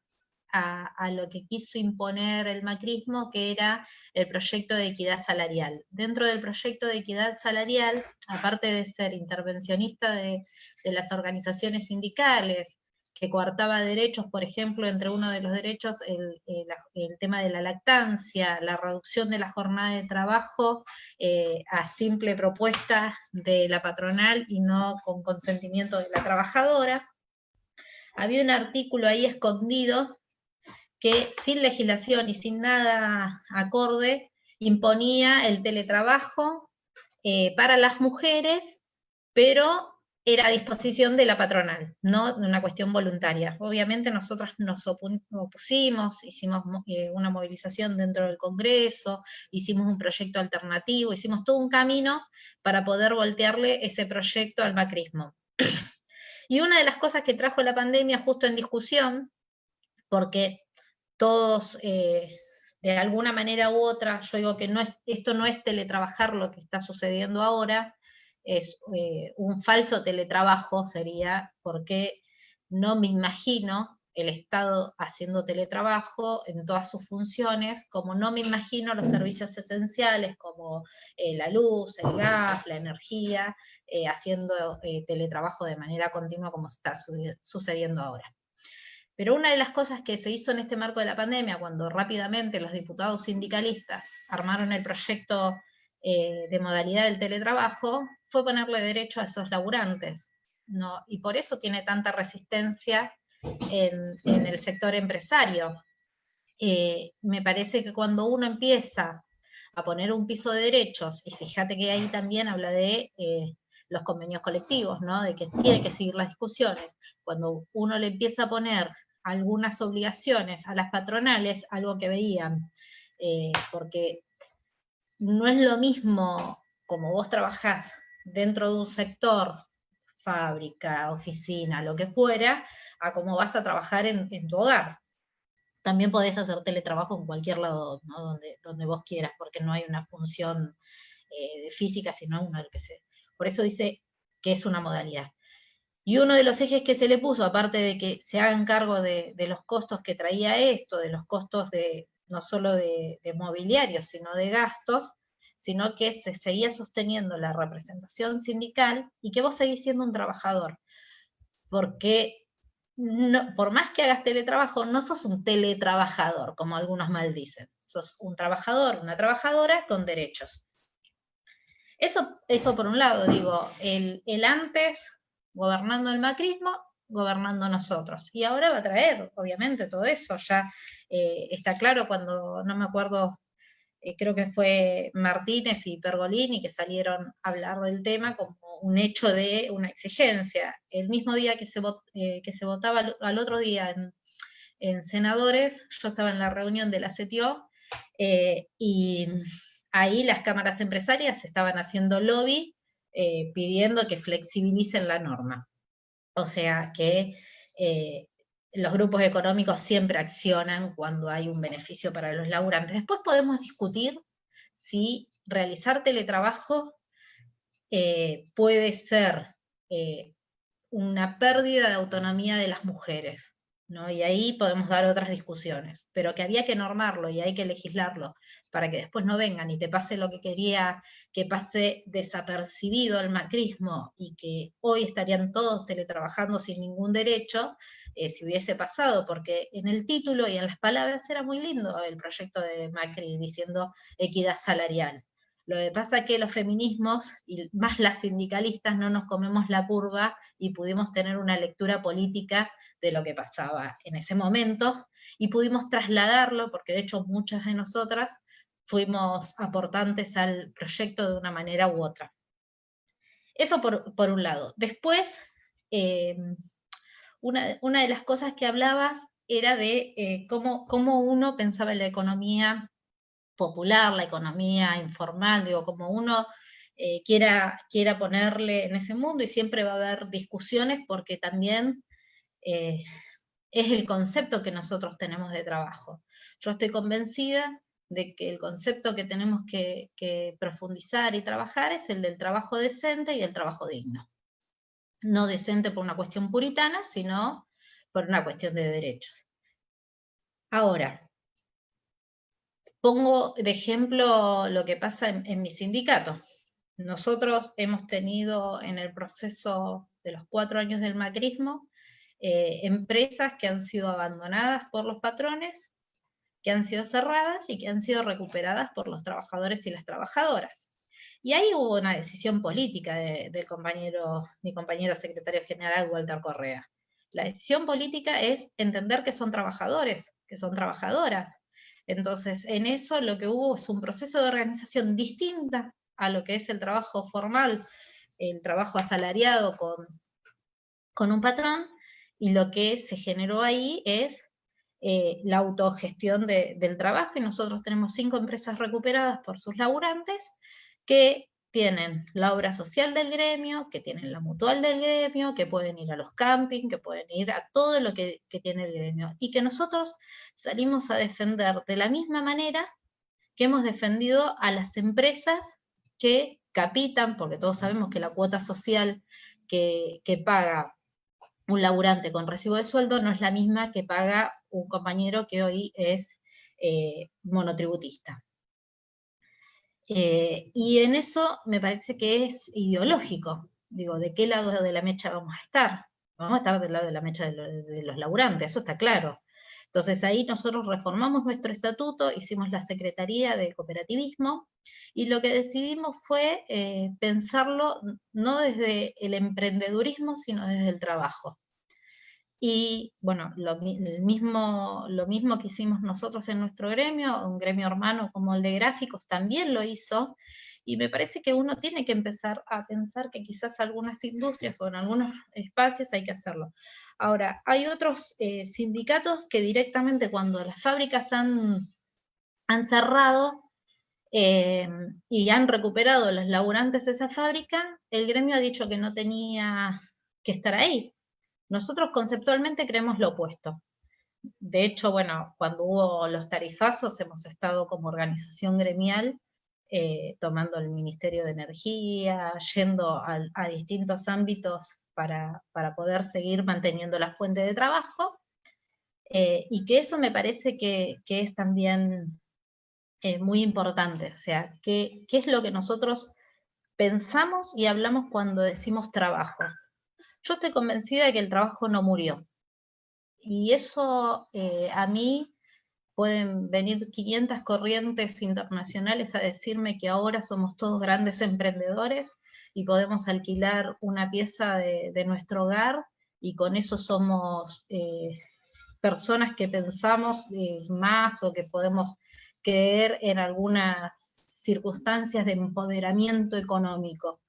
a lo que quiso imponer el macrismo, que era el proyecto de equidad salarial. Dentro del proyecto de equidad salarial, aparte de ser intervencionista de las organizaciones sindicales, que coartaba derechos, por ejemplo, entre uno de los derechos, el tema de la lactancia, la reducción de la jornada de trabajo a simple propuesta de la patronal y no con consentimiento de la trabajadora. Había un artículo ahí escondido que sin legislación y sin nada acorde imponía el teletrabajo para las mujeres, pero era a disposición de la patronal, no una cuestión voluntaria. Obviamente nosotros nos opusimos, hicimos una movilización dentro del Congreso, hicimos un proyecto alternativo, hicimos todo un camino para poder voltearle ese proyecto al macrismo. Y una de las cosas que trajo la pandemia justo en discusión, porque todos de alguna manera u otra, yo digo que esto no es teletrabajar lo que está sucediendo ahora, es un falso teletrabajo sería, porque no me imagino el Estado haciendo teletrabajo en todas sus funciones, como no me imagino los servicios esenciales como la luz, el gas, la energía, haciendo teletrabajo de manera continua como está sucediendo ahora. Pero una de las cosas que se hizo en este marco de la pandemia, cuando rápidamente los diputados sindicalistas armaron el proyecto de modalidad del teletrabajo, fue ponerle derecho a esos laburantes, ¿no? Y por eso tiene tanta resistencia en el sector empresario. Me parece que cuando uno empieza a poner un piso de derechos, y fíjate que ahí también habla de los convenios colectivos, ¿no? De que tiene que seguir las discusiones. Cuando uno le empieza a poner algunas obligaciones a las patronales, algo que veían, porque no es lo mismo como vos trabajás dentro de un sector, fábrica, oficina, lo que fuera, a cómo vas a trabajar en tu hogar. También podés hacer teletrabajo en cualquier lado, ¿no? donde vos quieras, porque no hay una función física, sino una que se... Por eso dice que es una modalidad. Y uno de los ejes que se le puso, aparte de que se hagan cargo de los costos que traía esto, de los costos no solo de mobiliario, sino de gastos, sino que se seguía sosteniendo la representación sindical y que vos seguís siendo un trabajador. Porque no, por más que hagas teletrabajo, no sos un teletrabajador, como algunos maldicen. Sos un trabajador, una trabajadora con derechos. Eso por un lado, digo, el antes, gobernando el macrismo, gobernando nosotros. Y ahora va a traer, obviamente, todo eso. Ya está claro cuando, no me acuerdo, creo que fue Martínez y Pergolini que salieron a hablar del tema como un hecho de una exigencia. El mismo día que se votaba al otro día en senadores, yo estaba en la reunión de la CTO, y ahí las cámaras empresarias estaban haciendo lobby pidiendo que flexibilicen la norma. O sea que los grupos económicos siempre accionan cuando hay un beneficio para los laburantes. Después podemos discutir si realizar teletrabajo puede ser una pérdida de autonomía de las mujeres, ¿no? Y ahí podemos dar otras discusiones, pero que había que normarlo y hay que legislarlo para que después no vengan y te pase lo que quería que pase desapercibido el macrismo y que hoy estarían todos teletrabajando sin ningún derecho, si hubiese pasado, porque en el título y en las palabras era muy lindo el proyecto de Macri diciendo equidad salarial. Lo que pasa es que los feminismos, y más las sindicalistas, no nos comemos la curva y pudimos tener una lectura política de lo que pasaba en ese momento, y pudimos trasladarlo, porque de hecho muchas de nosotras fuimos aportantes al proyecto de una manera u otra. Eso por un lado. Después, una de las cosas que hablabas era de cómo uno pensaba en la economía popular, la economía informal, digo, como uno quiera ponerle en ese mundo, y siempre va a haber discusiones porque también es el concepto que nosotros tenemos de trabajo. Yo estoy convencida de que el concepto que tenemos que profundizar y trabajar es el del trabajo decente y el trabajo digno. No decente por una cuestión puritana, sino por una cuestión de derechos. Ahora, pongo de ejemplo lo que pasa en mi sindicato. Nosotros hemos tenido en el proceso de los 4 años del macrismo empresas que han sido abandonadas por los patrones, que han sido cerradas y que han sido recuperadas por los trabajadores y las trabajadoras. Y ahí hubo una decisión política mi compañero secretario general, Walter Correa. La decisión política es entender que son trabajadores, que son trabajadoras. Entonces, en eso lo que hubo es un proceso de organización distinta a lo que es el trabajo formal, el trabajo asalariado con un patrón, y lo que se generó ahí es la autogestión del trabajo, y nosotros tenemos 5 empresas recuperadas por sus laburantes, que tienen la obra social del gremio, que tienen la mutual del gremio, que pueden ir a los campings, que pueden ir a todo lo que tiene el gremio, y que nosotros salimos a defender de la misma manera que hemos defendido a las empresas que capitan, porque todos sabemos que la cuota social que paga un laburante con recibo de sueldo no es la misma que paga un compañero que hoy es monotributista. Y en eso me parece que es ideológico. Digo, ¿de qué lado de la mecha vamos a estar? Vamos a estar del lado de la mecha de los laburantes, eso está claro. Entonces ahí nosotros reformamos nuestro estatuto, hicimos la Secretaría de Cooperativismo, y lo que decidimos fue pensarlo no desde el emprendedurismo, sino desde el trabajo. Y bueno, lo mismo que hicimos nosotros en nuestro gremio, un gremio hermano como el de gráficos también lo hizo, Y me parece que uno tiene que empezar a pensar que quizás algunas industrias o en algunos espacios hay que hacerlo. Ahora, hay otros sindicatos que directamente cuando las fábricas han cerrado y han recuperado los laburantes de esa fábrica, el gremio ha dicho que no tenía que estar ahí. Nosotros conceptualmente creemos lo opuesto. De hecho, bueno, cuando hubo los tarifazos hemos estado como organización gremial tomando el Ministerio de Energía, yendo a distintos ámbitos para poder seguir manteniendo la fuente de trabajo, y que eso me parece que es también muy importante. O sea, ¿qué es lo que nosotros pensamos y hablamos cuando decimos trabajo? Yo estoy convencida de que el trabajo no murió. Y eso a mí pueden venir 500 corrientes internacionales a decirme que ahora somos todos grandes emprendedores y podemos alquilar una pieza de nuestro hogar y con eso somos personas que pensamos más o que podemos creer en algunas circunstancias de empoderamiento económico.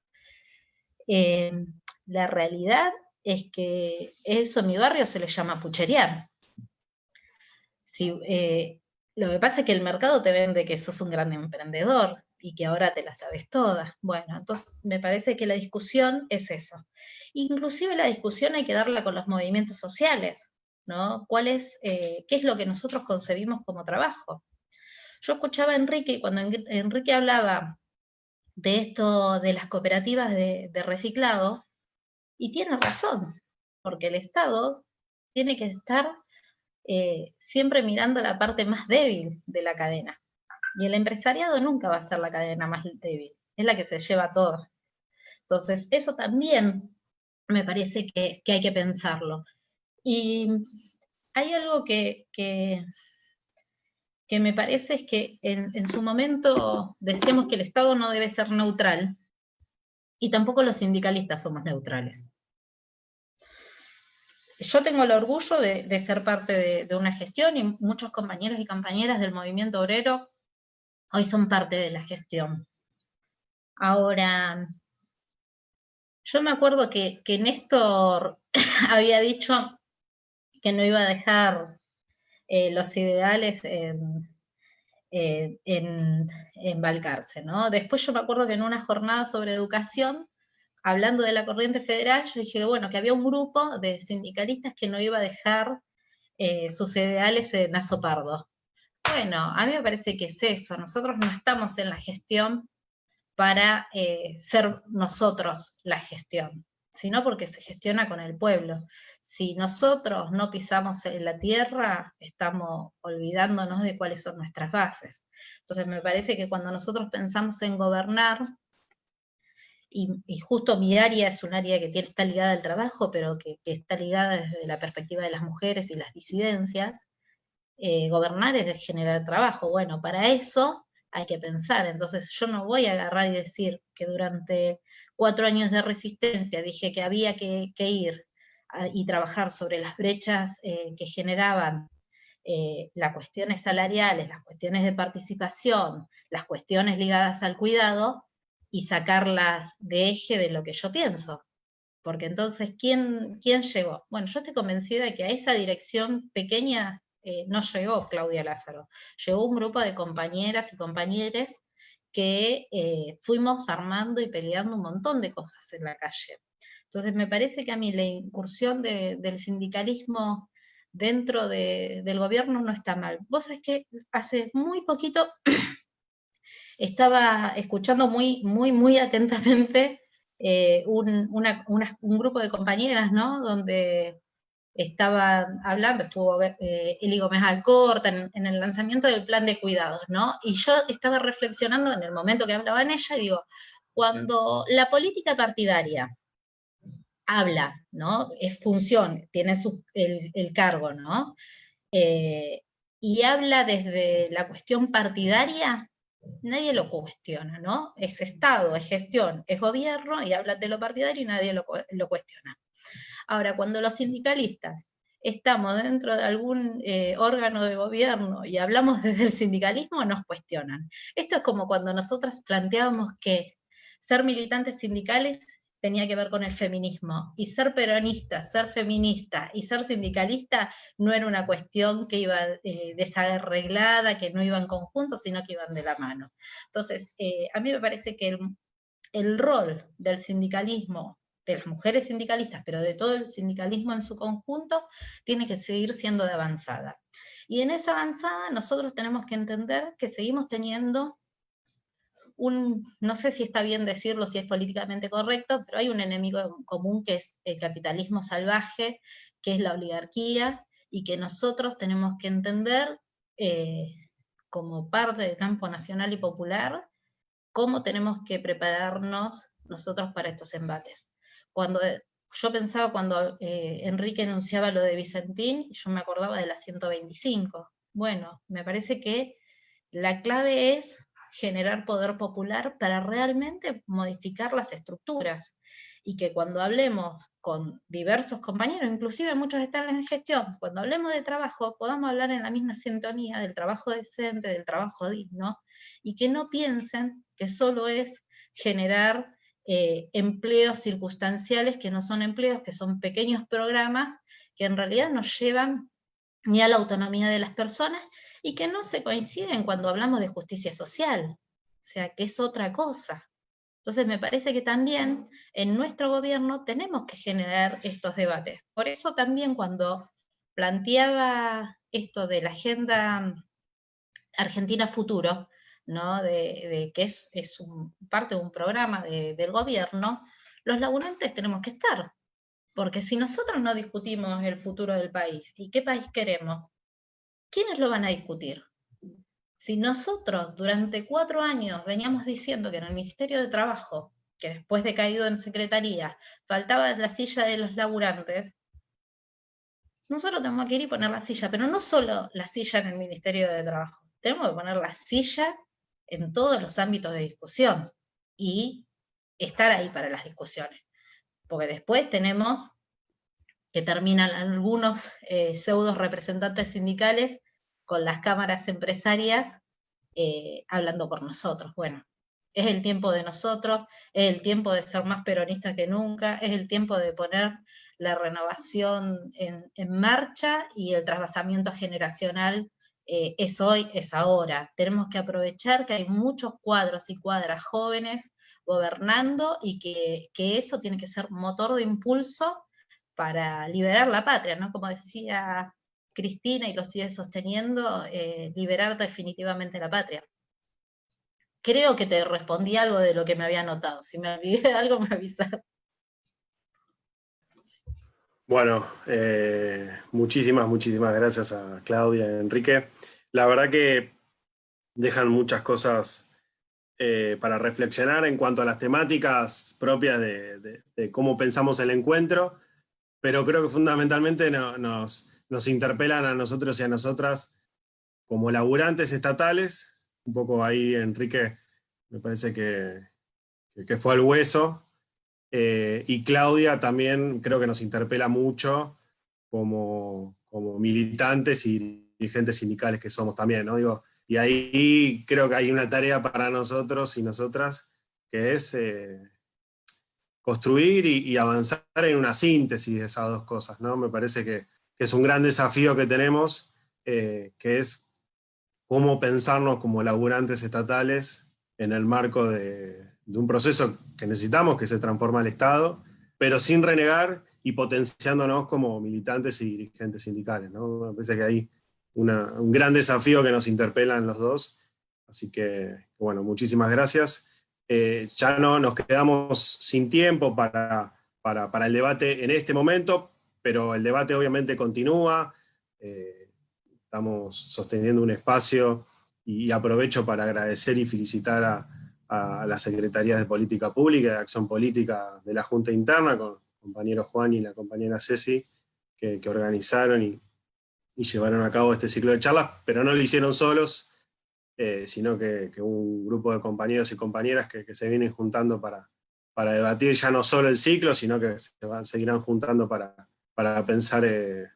La realidad es que eso en mi barrio se le llama pucherear. Si, lo que pasa es que el mercado te vende que sos un gran emprendedor y que ahora te la sabes todas. Bueno, entonces me parece que la discusión es eso. Inclusive la discusión hay que darla con los movimientos sociales, ¿no? ¿Qué es lo que nosotros concebimos como trabajo? Yo escuchaba a Enrique, y cuando Enrique hablaba de esto de las cooperativas de reciclado, y tiene razón, porque el Estado tiene que estar siempre mirando la parte más débil de la cadena. Y el empresariado nunca va a ser la cadena más débil, es la que se lleva todo. Entonces, eso también me parece que hay que pensarlo. Y hay algo que me parece es que en su momento decíamos que el Estado no debe ser neutral, y tampoco los sindicalistas somos neutrales. Yo tengo el orgullo de ser parte de una gestión, y muchos compañeros y compañeras del movimiento obrero hoy son parte de la gestión. Ahora, yo me acuerdo que Néstor había dicho que no iba a dejar los ideales en Balcarce, ¿no? Después yo me acuerdo que en una jornada sobre educación, hablando de la corriente federal, yo dije, bueno, que había un grupo de sindicalistas que no iba a dejar sus ideales en Azopardo. Bueno, a mí me parece que es eso, nosotros no estamos en la gestión para ser nosotros la gestión, sino porque se gestiona con el pueblo. Si nosotros no pisamos en la tierra, estamos olvidándonos de cuáles son nuestras bases. Entonces me parece que cuando nosotros pensamos en gobernar, y justo mi área es un área que está ligada al trabajo, pero que está ligada desde la perspectiva de las mujeres y las disidencias, gobernar es generar trabajo. Bueno, para eso hay que pensar. Entonces yo no voy a agarrar y decir que durante 4 años de resistencia dije que había que ir y trabajar sobre las brechas que generaban las cuestiones salariales, las cuestiones de participación, las cuestiones ligadas al cuidado, y sacarlas de eje de lo que yo pienso. Porque entonces, ¿quién llegó? Bueno, yo estoy convencida de que a esa dirección pequeña no llegó Claudia Lázaro. Llegó un grupo de compañeras y compañeros que fuimos armando y peleando un montón de cosas en la calle. Entonces me parece que a mí la incursión del sindicalismo dentro del gobierno no está mal. Vos sabés que hace muy poquito estaba escuchando muy atentamente un grupo de compañeras, ¿no? Donde estaban hablando, estuvo Eli Gómez Alcorta en el lanzamiento del plan de cuidados, ¿no? Y yo estaba reflexionando en el momento que hablaban ella, y digo, cuando la política partidaria habla, ¿no? Es función, tiene el cargo, ¿no? Y habla desde la cuestión partidaria, nadie lo cuestiona, ¿no? Es Estado, es gestión, es gobierno, y hablan de lo partidario y nadie lo cuestiona. Ahora, cuando los sindicalistas estamos dentro de algún órgano de gobierno y hablamos desde el sindicalismo, nos cuestionan. Esto es como cuando nosotras planteábamos que ser militantes sindicales tenía que ver con el feminismo, y ser peronista, ser feminista y ser sindicalista no era una cuestión que iba desarreglada, que no iba en conjunto, sino que iban de la mano. Entonces, a mí me parece que el rol del sindicalismo, de las mujeres sindicalistas, pero de todo el sindicalismo en su conjunto, tiene que seguir siendo de avanzada. Y en esa avanzada nosotros tenemos que entender que seguimos teniendo no sé si está bien decirlo, si es políticamente correcto, pero hay un enemigo común que es el capitalismo salvaje, que es la oligarquía, y que nosotros tenemos que entender como parte del campo nacional y popular, cómo tenemos que prepararnos nosotros para estos embates. Yo pensaba cuando Enrique enunciaba lo de Vicentín, yo me acordaba de la 125. Bueno, me parece que la clave es generar poder popular para realmente modificar las estructuras, y que cuando hablemos con diversos compañeros, inclusive muchos están en gestión, cuando hablemos de trabajo, podamos hablar en la misma sintonía del trabajo decente, del trabajo digno, y que no piensen que solo es generar empleos circunstanciales, que no son empleos, que son pequeños programas, que en realidad nos llevan ni a la autonomía de las personas, y que no se coinciden cuando hablamos de justicia social, o sea, que es otra cosa. Entonces me parece que también en nuestro gobierno tenemos que generar estos debates. Por eso también cuando planteaba esto de la Agenda Argentina Futuro, ¿no? de que es parte de un programa del gobierno, los laburantes tenemos que estar. Porque si nosotros no discutimos el futuro del país y qué país queremos, ¿quiénes lo van a discutir? Si nosotros durante 4 años veníamos diciendo que en el Ministerio de Trabajo, que después de caído en secretaría, faltaba la silla de los laburantes, nosotros tenemos que ir y poner la silla, pero no solo la silla en el Ministerio de Trabajo, tenemos que poner la silla en todos los ámbitos de discusión y estar ahí para las discusiones. Porque después tenemos que terminan algunos pseudos representantes sindicales con las cámaras empresarias hablando por nosotros. Bueno, es el tiempo de nosotros, es el tiempo de ser más peronistas que nunca, es el tiempo de poner la renovación en marcha, y el trasvasamiento generacional es hoy, es ahora. Tenemos que aprovechar que hay muchos cuadros y cuadras jóvenes gobernando, y que eso tiene que ser motor de impulso para liberar la patria, ¿no? Como decía Cristina, y lo sigue sosteniendo, liberar definitivamente la patria. Creo que te respondí algo de lo que me había notado. Si me olvidé de algo, me avisas. Bueno, muchísimas gracias a Claudia y a Enrique. La verdad que dejan muchas cosas para reflexionar en cuanto a las temáticas propias de cómo pensamos el encuentro, pero creo que fundamentalmente nos interpelan a nosotros y a nosotras como laburantes estatales. Un poco ahí Enrique me parece que fue al hueso, y Claudia también creo que nos interpela mucho como militantes y dirigentes sindicales que somos también, ¿no? Digo, y ahí creo que hay una tarea para nosotros y nosotras, que es construir y avanzar en una síntesis de esas dos cosas, ¿no? Me parece que es un gran desafío que tenemos, que es cómo pensarnos como laburantes estatales en el marco de un proceso que necesitamos, que se transforma el Estado, pero sin renegar y potenciándonos como militantes y dirigentes sindicales, ¿no? Me parece que hay un gran desafío que nos interpela en los dos, así que, bueno, muchísimas gracias. Ya no nos quedamos sin tiempo para el debate en este momento, pero el debate obviamente continúa. Estamos sosteniendo un espacio, y aprovecho para agradecer y felicitar a las Secretarías de Política Pública y de Acción Política de la Junta Interna, con el compañero Juan y la compañera Ceci, que organizaron y llevaron a cabo este ciclo de charlas, pero no lo hicieron solos, sino que un grupo de compañeros y compañeras que se vienen juntando para debatir ya no solo el ciclo, sino que seguirán juntando para para pensar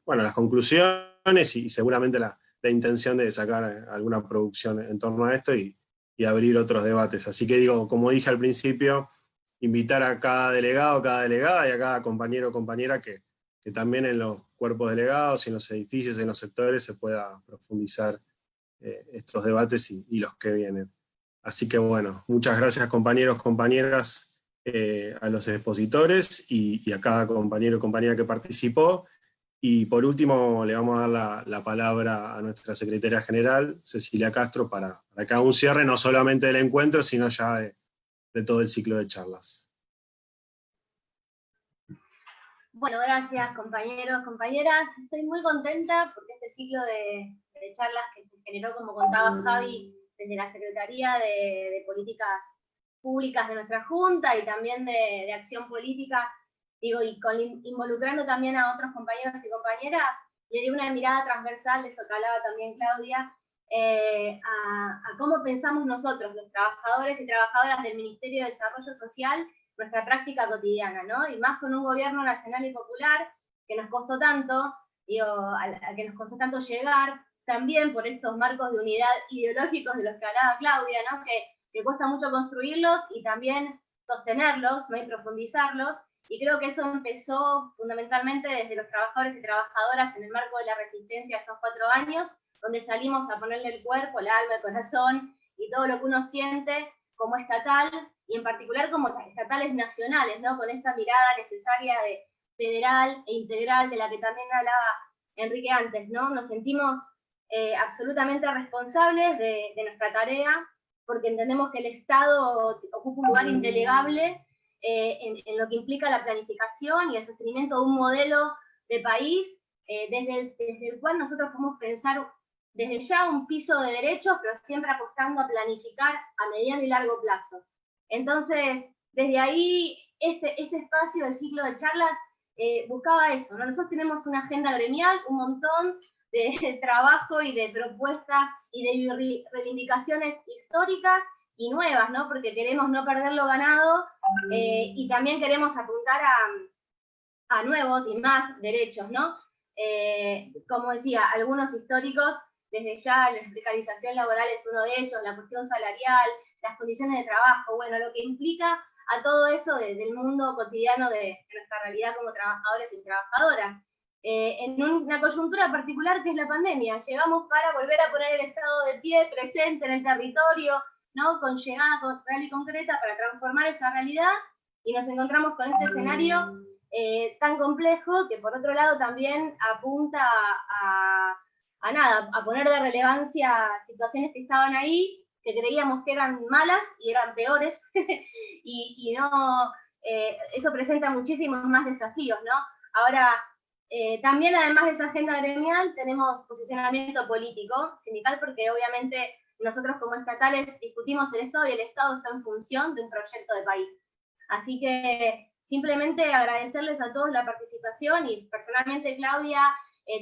bueno, las conclusiones y seguramente la intención de sacar alguna producción en torno a esto y abrir otros debates. Así que digo, como dije al principio, invitar a cada delegado, cada delegada y a cada compañero o compañera que también en los cuerpos delegados y en los edificios y en los sectores se pueda profundizar estos debates y los que vienen. Así que bueno, muchas gracias compañeros, compañeras, a los expositores y a cada compañero o compañera que participó. Y por último le vamos a dar la palabra a nuestra secretaria general, Cecilia Castro, para que haga un cierre no solamente del encuentro, sino ya de todo el ciclo de charlas. Bueno, gracias compañeros, compañeras. Estoy muy contenta porque este ciclo de charlas que se generó, como contaba Javi, desde la Secretaría de Políticas Públicas de nuestra Junta y también de Acción Política, digo, y involucrando también a otros compañeros y compañeras, le di una mirada transversal, de eso que hablaba también Claudia, a cómo pensamos nosotros, los trabajadores y trabajadoras del Ministerio de Desarrollo Social, nuestra práctica cotidiana, ¿no? Y más con un gobierno nacional y popular que nos costó tanto, digo, al que nos costó tanto llegar, también por estos marcos de unidad ideológicos de los que hablaba Claudia, ¿no? Que cuesta mucho construirlos y también sostenerlos, ¿no? Y profundizarlos. Y creo que eso empezó fundamentalmente desde los trabajadores y trabajadoras en el marco de la resistencia estos 4 años, donde salimos a ponerle el cuerpo, el alma, el corazón y todo lo que uno siente como estatal, y en particular como estatales nacionales, ¿no? Con esta mirada necesaria de federal e integral de la que también hablaba Enrique antes, ¿no? Nos sentimos absolutamente responsables de nuestra tarea, porque entendemos que el Estado ocupa un lugar indelegable en lo que implica la planificación y el sostenimiento de un modelo de país desde el cual nosotros podemos pensar desde ya un piso de derechos, pero siempre apostando a planificar a mediano y largo plazo. Entonces, desde ahí, este espacio del ciclo de charlas buscaba eso, ¿no? Nosotros tenemos una agenda gremial, un montón de trabajo y de propuestas y de reivindicaciones históricas y nuevas, ¿no? Porque queremos no perder lo ganado y también queremos apuntar a nuevos y más derechos, ¿no? Como decía, algunos históricos, desde ya la precarización laboral es uno de ellos, la cuestión salarial, las condiciones de trabajo, bueno, lo que implica a todo eso del mundo cotidiano de nuestra realidad como trabajadores y trabajadoras. En una coyuntura particular que es la pandemia, llegamos para volver a poner el Estado de pie, presente en el territorio, ¿no? Con llegada real y concreta para transformar esa realidad, y nos encontramos con este escenario tan complejo que por otro lado también apunta a poner de relevancia situaciones que estaban ahí, que creíamos que eran malas y eran peores, y no, eso presenta muchísimos más desafíos, ¿no? Ahora, también además de esa agenda gremial, tenemos posicionamiento político, sindical, porque obviamente nosotros como estatales discutimos el Estado y el Estado está en función de un proyecto de país. Así que simplemente agradecerles a todos la participación y personalmente, Claudia,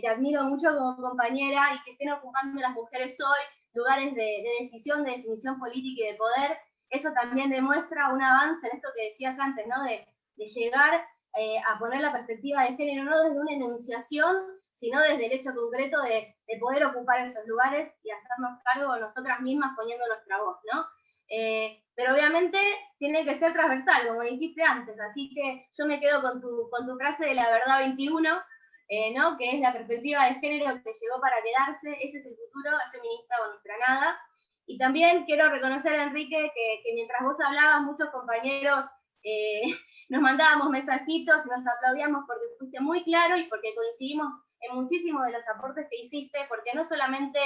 te admiro mucho como compañera y que estén ocupando las mujeres hoy lugares de decisión, de definición política y de poder. Eso también demuestra un avance en esto que decías antes, ¿no? De llegar a poner la perspectiva de género no desde una enunciación, sino desde el hecho concreto de poder ocupar esos lugares y hacernos cargo nosotras mismas poniendo nuestra voz, ¿no? Pero obviamente tiene que ser transversal, como dijiste antes, así que yo me quedo con tu frase de la verdad 21, ¿no? Que es la perspectiva de género que llegó para quedarse, ese es el futuro, es feminista o nuestra nada. Y también quiero reconocer, Enrique, que mientras vos hablabas, muchos compañeros nos mandábamos mensajitos y nos aplaudíamos porque fuiste muy claro y porque coincidimos en muchísimos de los aportes que hiciste, porque no solamente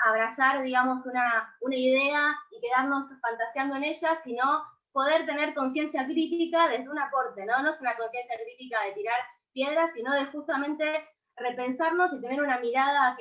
abrazar, digamos, una idea y quedarnos fantaseando en ella, sino poder tener conciencia crítica desde un aporte, ¿no? No es una conciencia crítica de tirar piedras, sino de justamente repensarnos y tener una mirada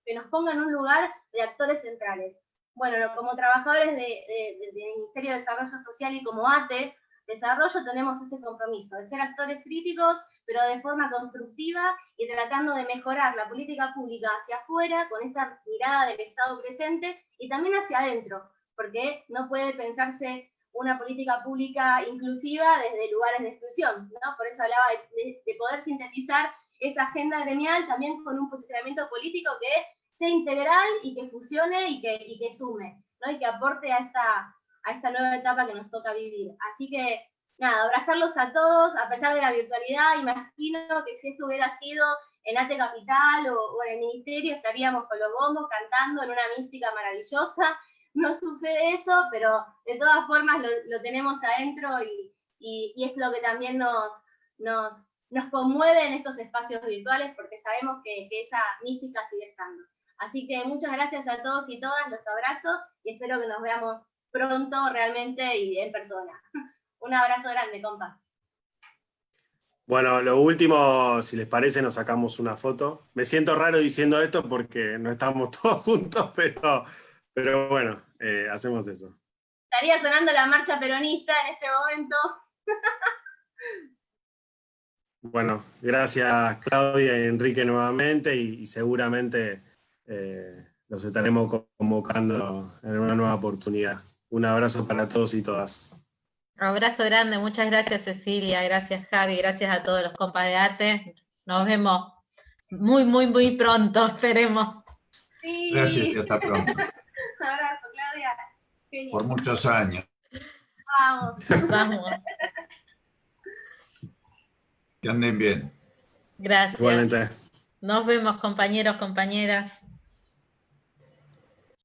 que nos ponga en un lugar de actores centrales. Bueno, como trabajadores del Ministerio de Desarrollo Social y como ATE Desarrollo tenemos ese compromiso de ser actores críticos, pero de forma constructiva y tratando de mejorar la política pública hacia afuera con esta mirada del Estado presente y también hacia adentro, porque no puede pensarse una política pública inclusiva desde lugares de exclusión, ¿no? Por eso hablaba de poder sintetizar esa agenda gremial también con un posicionamiento político que sea integral y que fusione y que sume, ¿no? Y que aporte a esta nueva etapa que nos toca vivir. Así que, nada, abrazarlos a todos, a pesar de la virtualidad. Imagino que si esto hubiera sido en ATE Capital o en el Ministerio, estaríamos con los bombos cantando en una mística maravillosa. No sucede eso, pero de todas formas lo tenemos adentro y es lo que también nos conmueve en estos espacios virtuales, porque sabemos que esa mística sigue estando. Así que muchas gracias a todos y todas, los abrazo y espero que nos veamos pronto realmente y en persona. Un abrazo grande, compa. Bueno, lo último, si les parece, nos sacamos una foto. Me siento raro diciendo esto porque no estamos todos juntos, pero bueno, hacemos eso. Estaría sonando la marcha peronista en este momento. Bueno, gracias Claudia y Enrique nuevamente y seguramente los estaremos convocando en una nueva oportunidad. Un abrazo para todos y todas. Abrazo grande, muchas gracias Cecilia, gracias Javi, gracias a todos los compas de ATE. Nos vemos muy, muy, muy pronto, esperemos. Sí. Gracias y hasta pronto. Un abrazo, Claudia. Genial. Por muchos años. Vamos. Vamos. Que anden bien. Gracias. Igualmente. Nos vemos, compañeros, compañeras.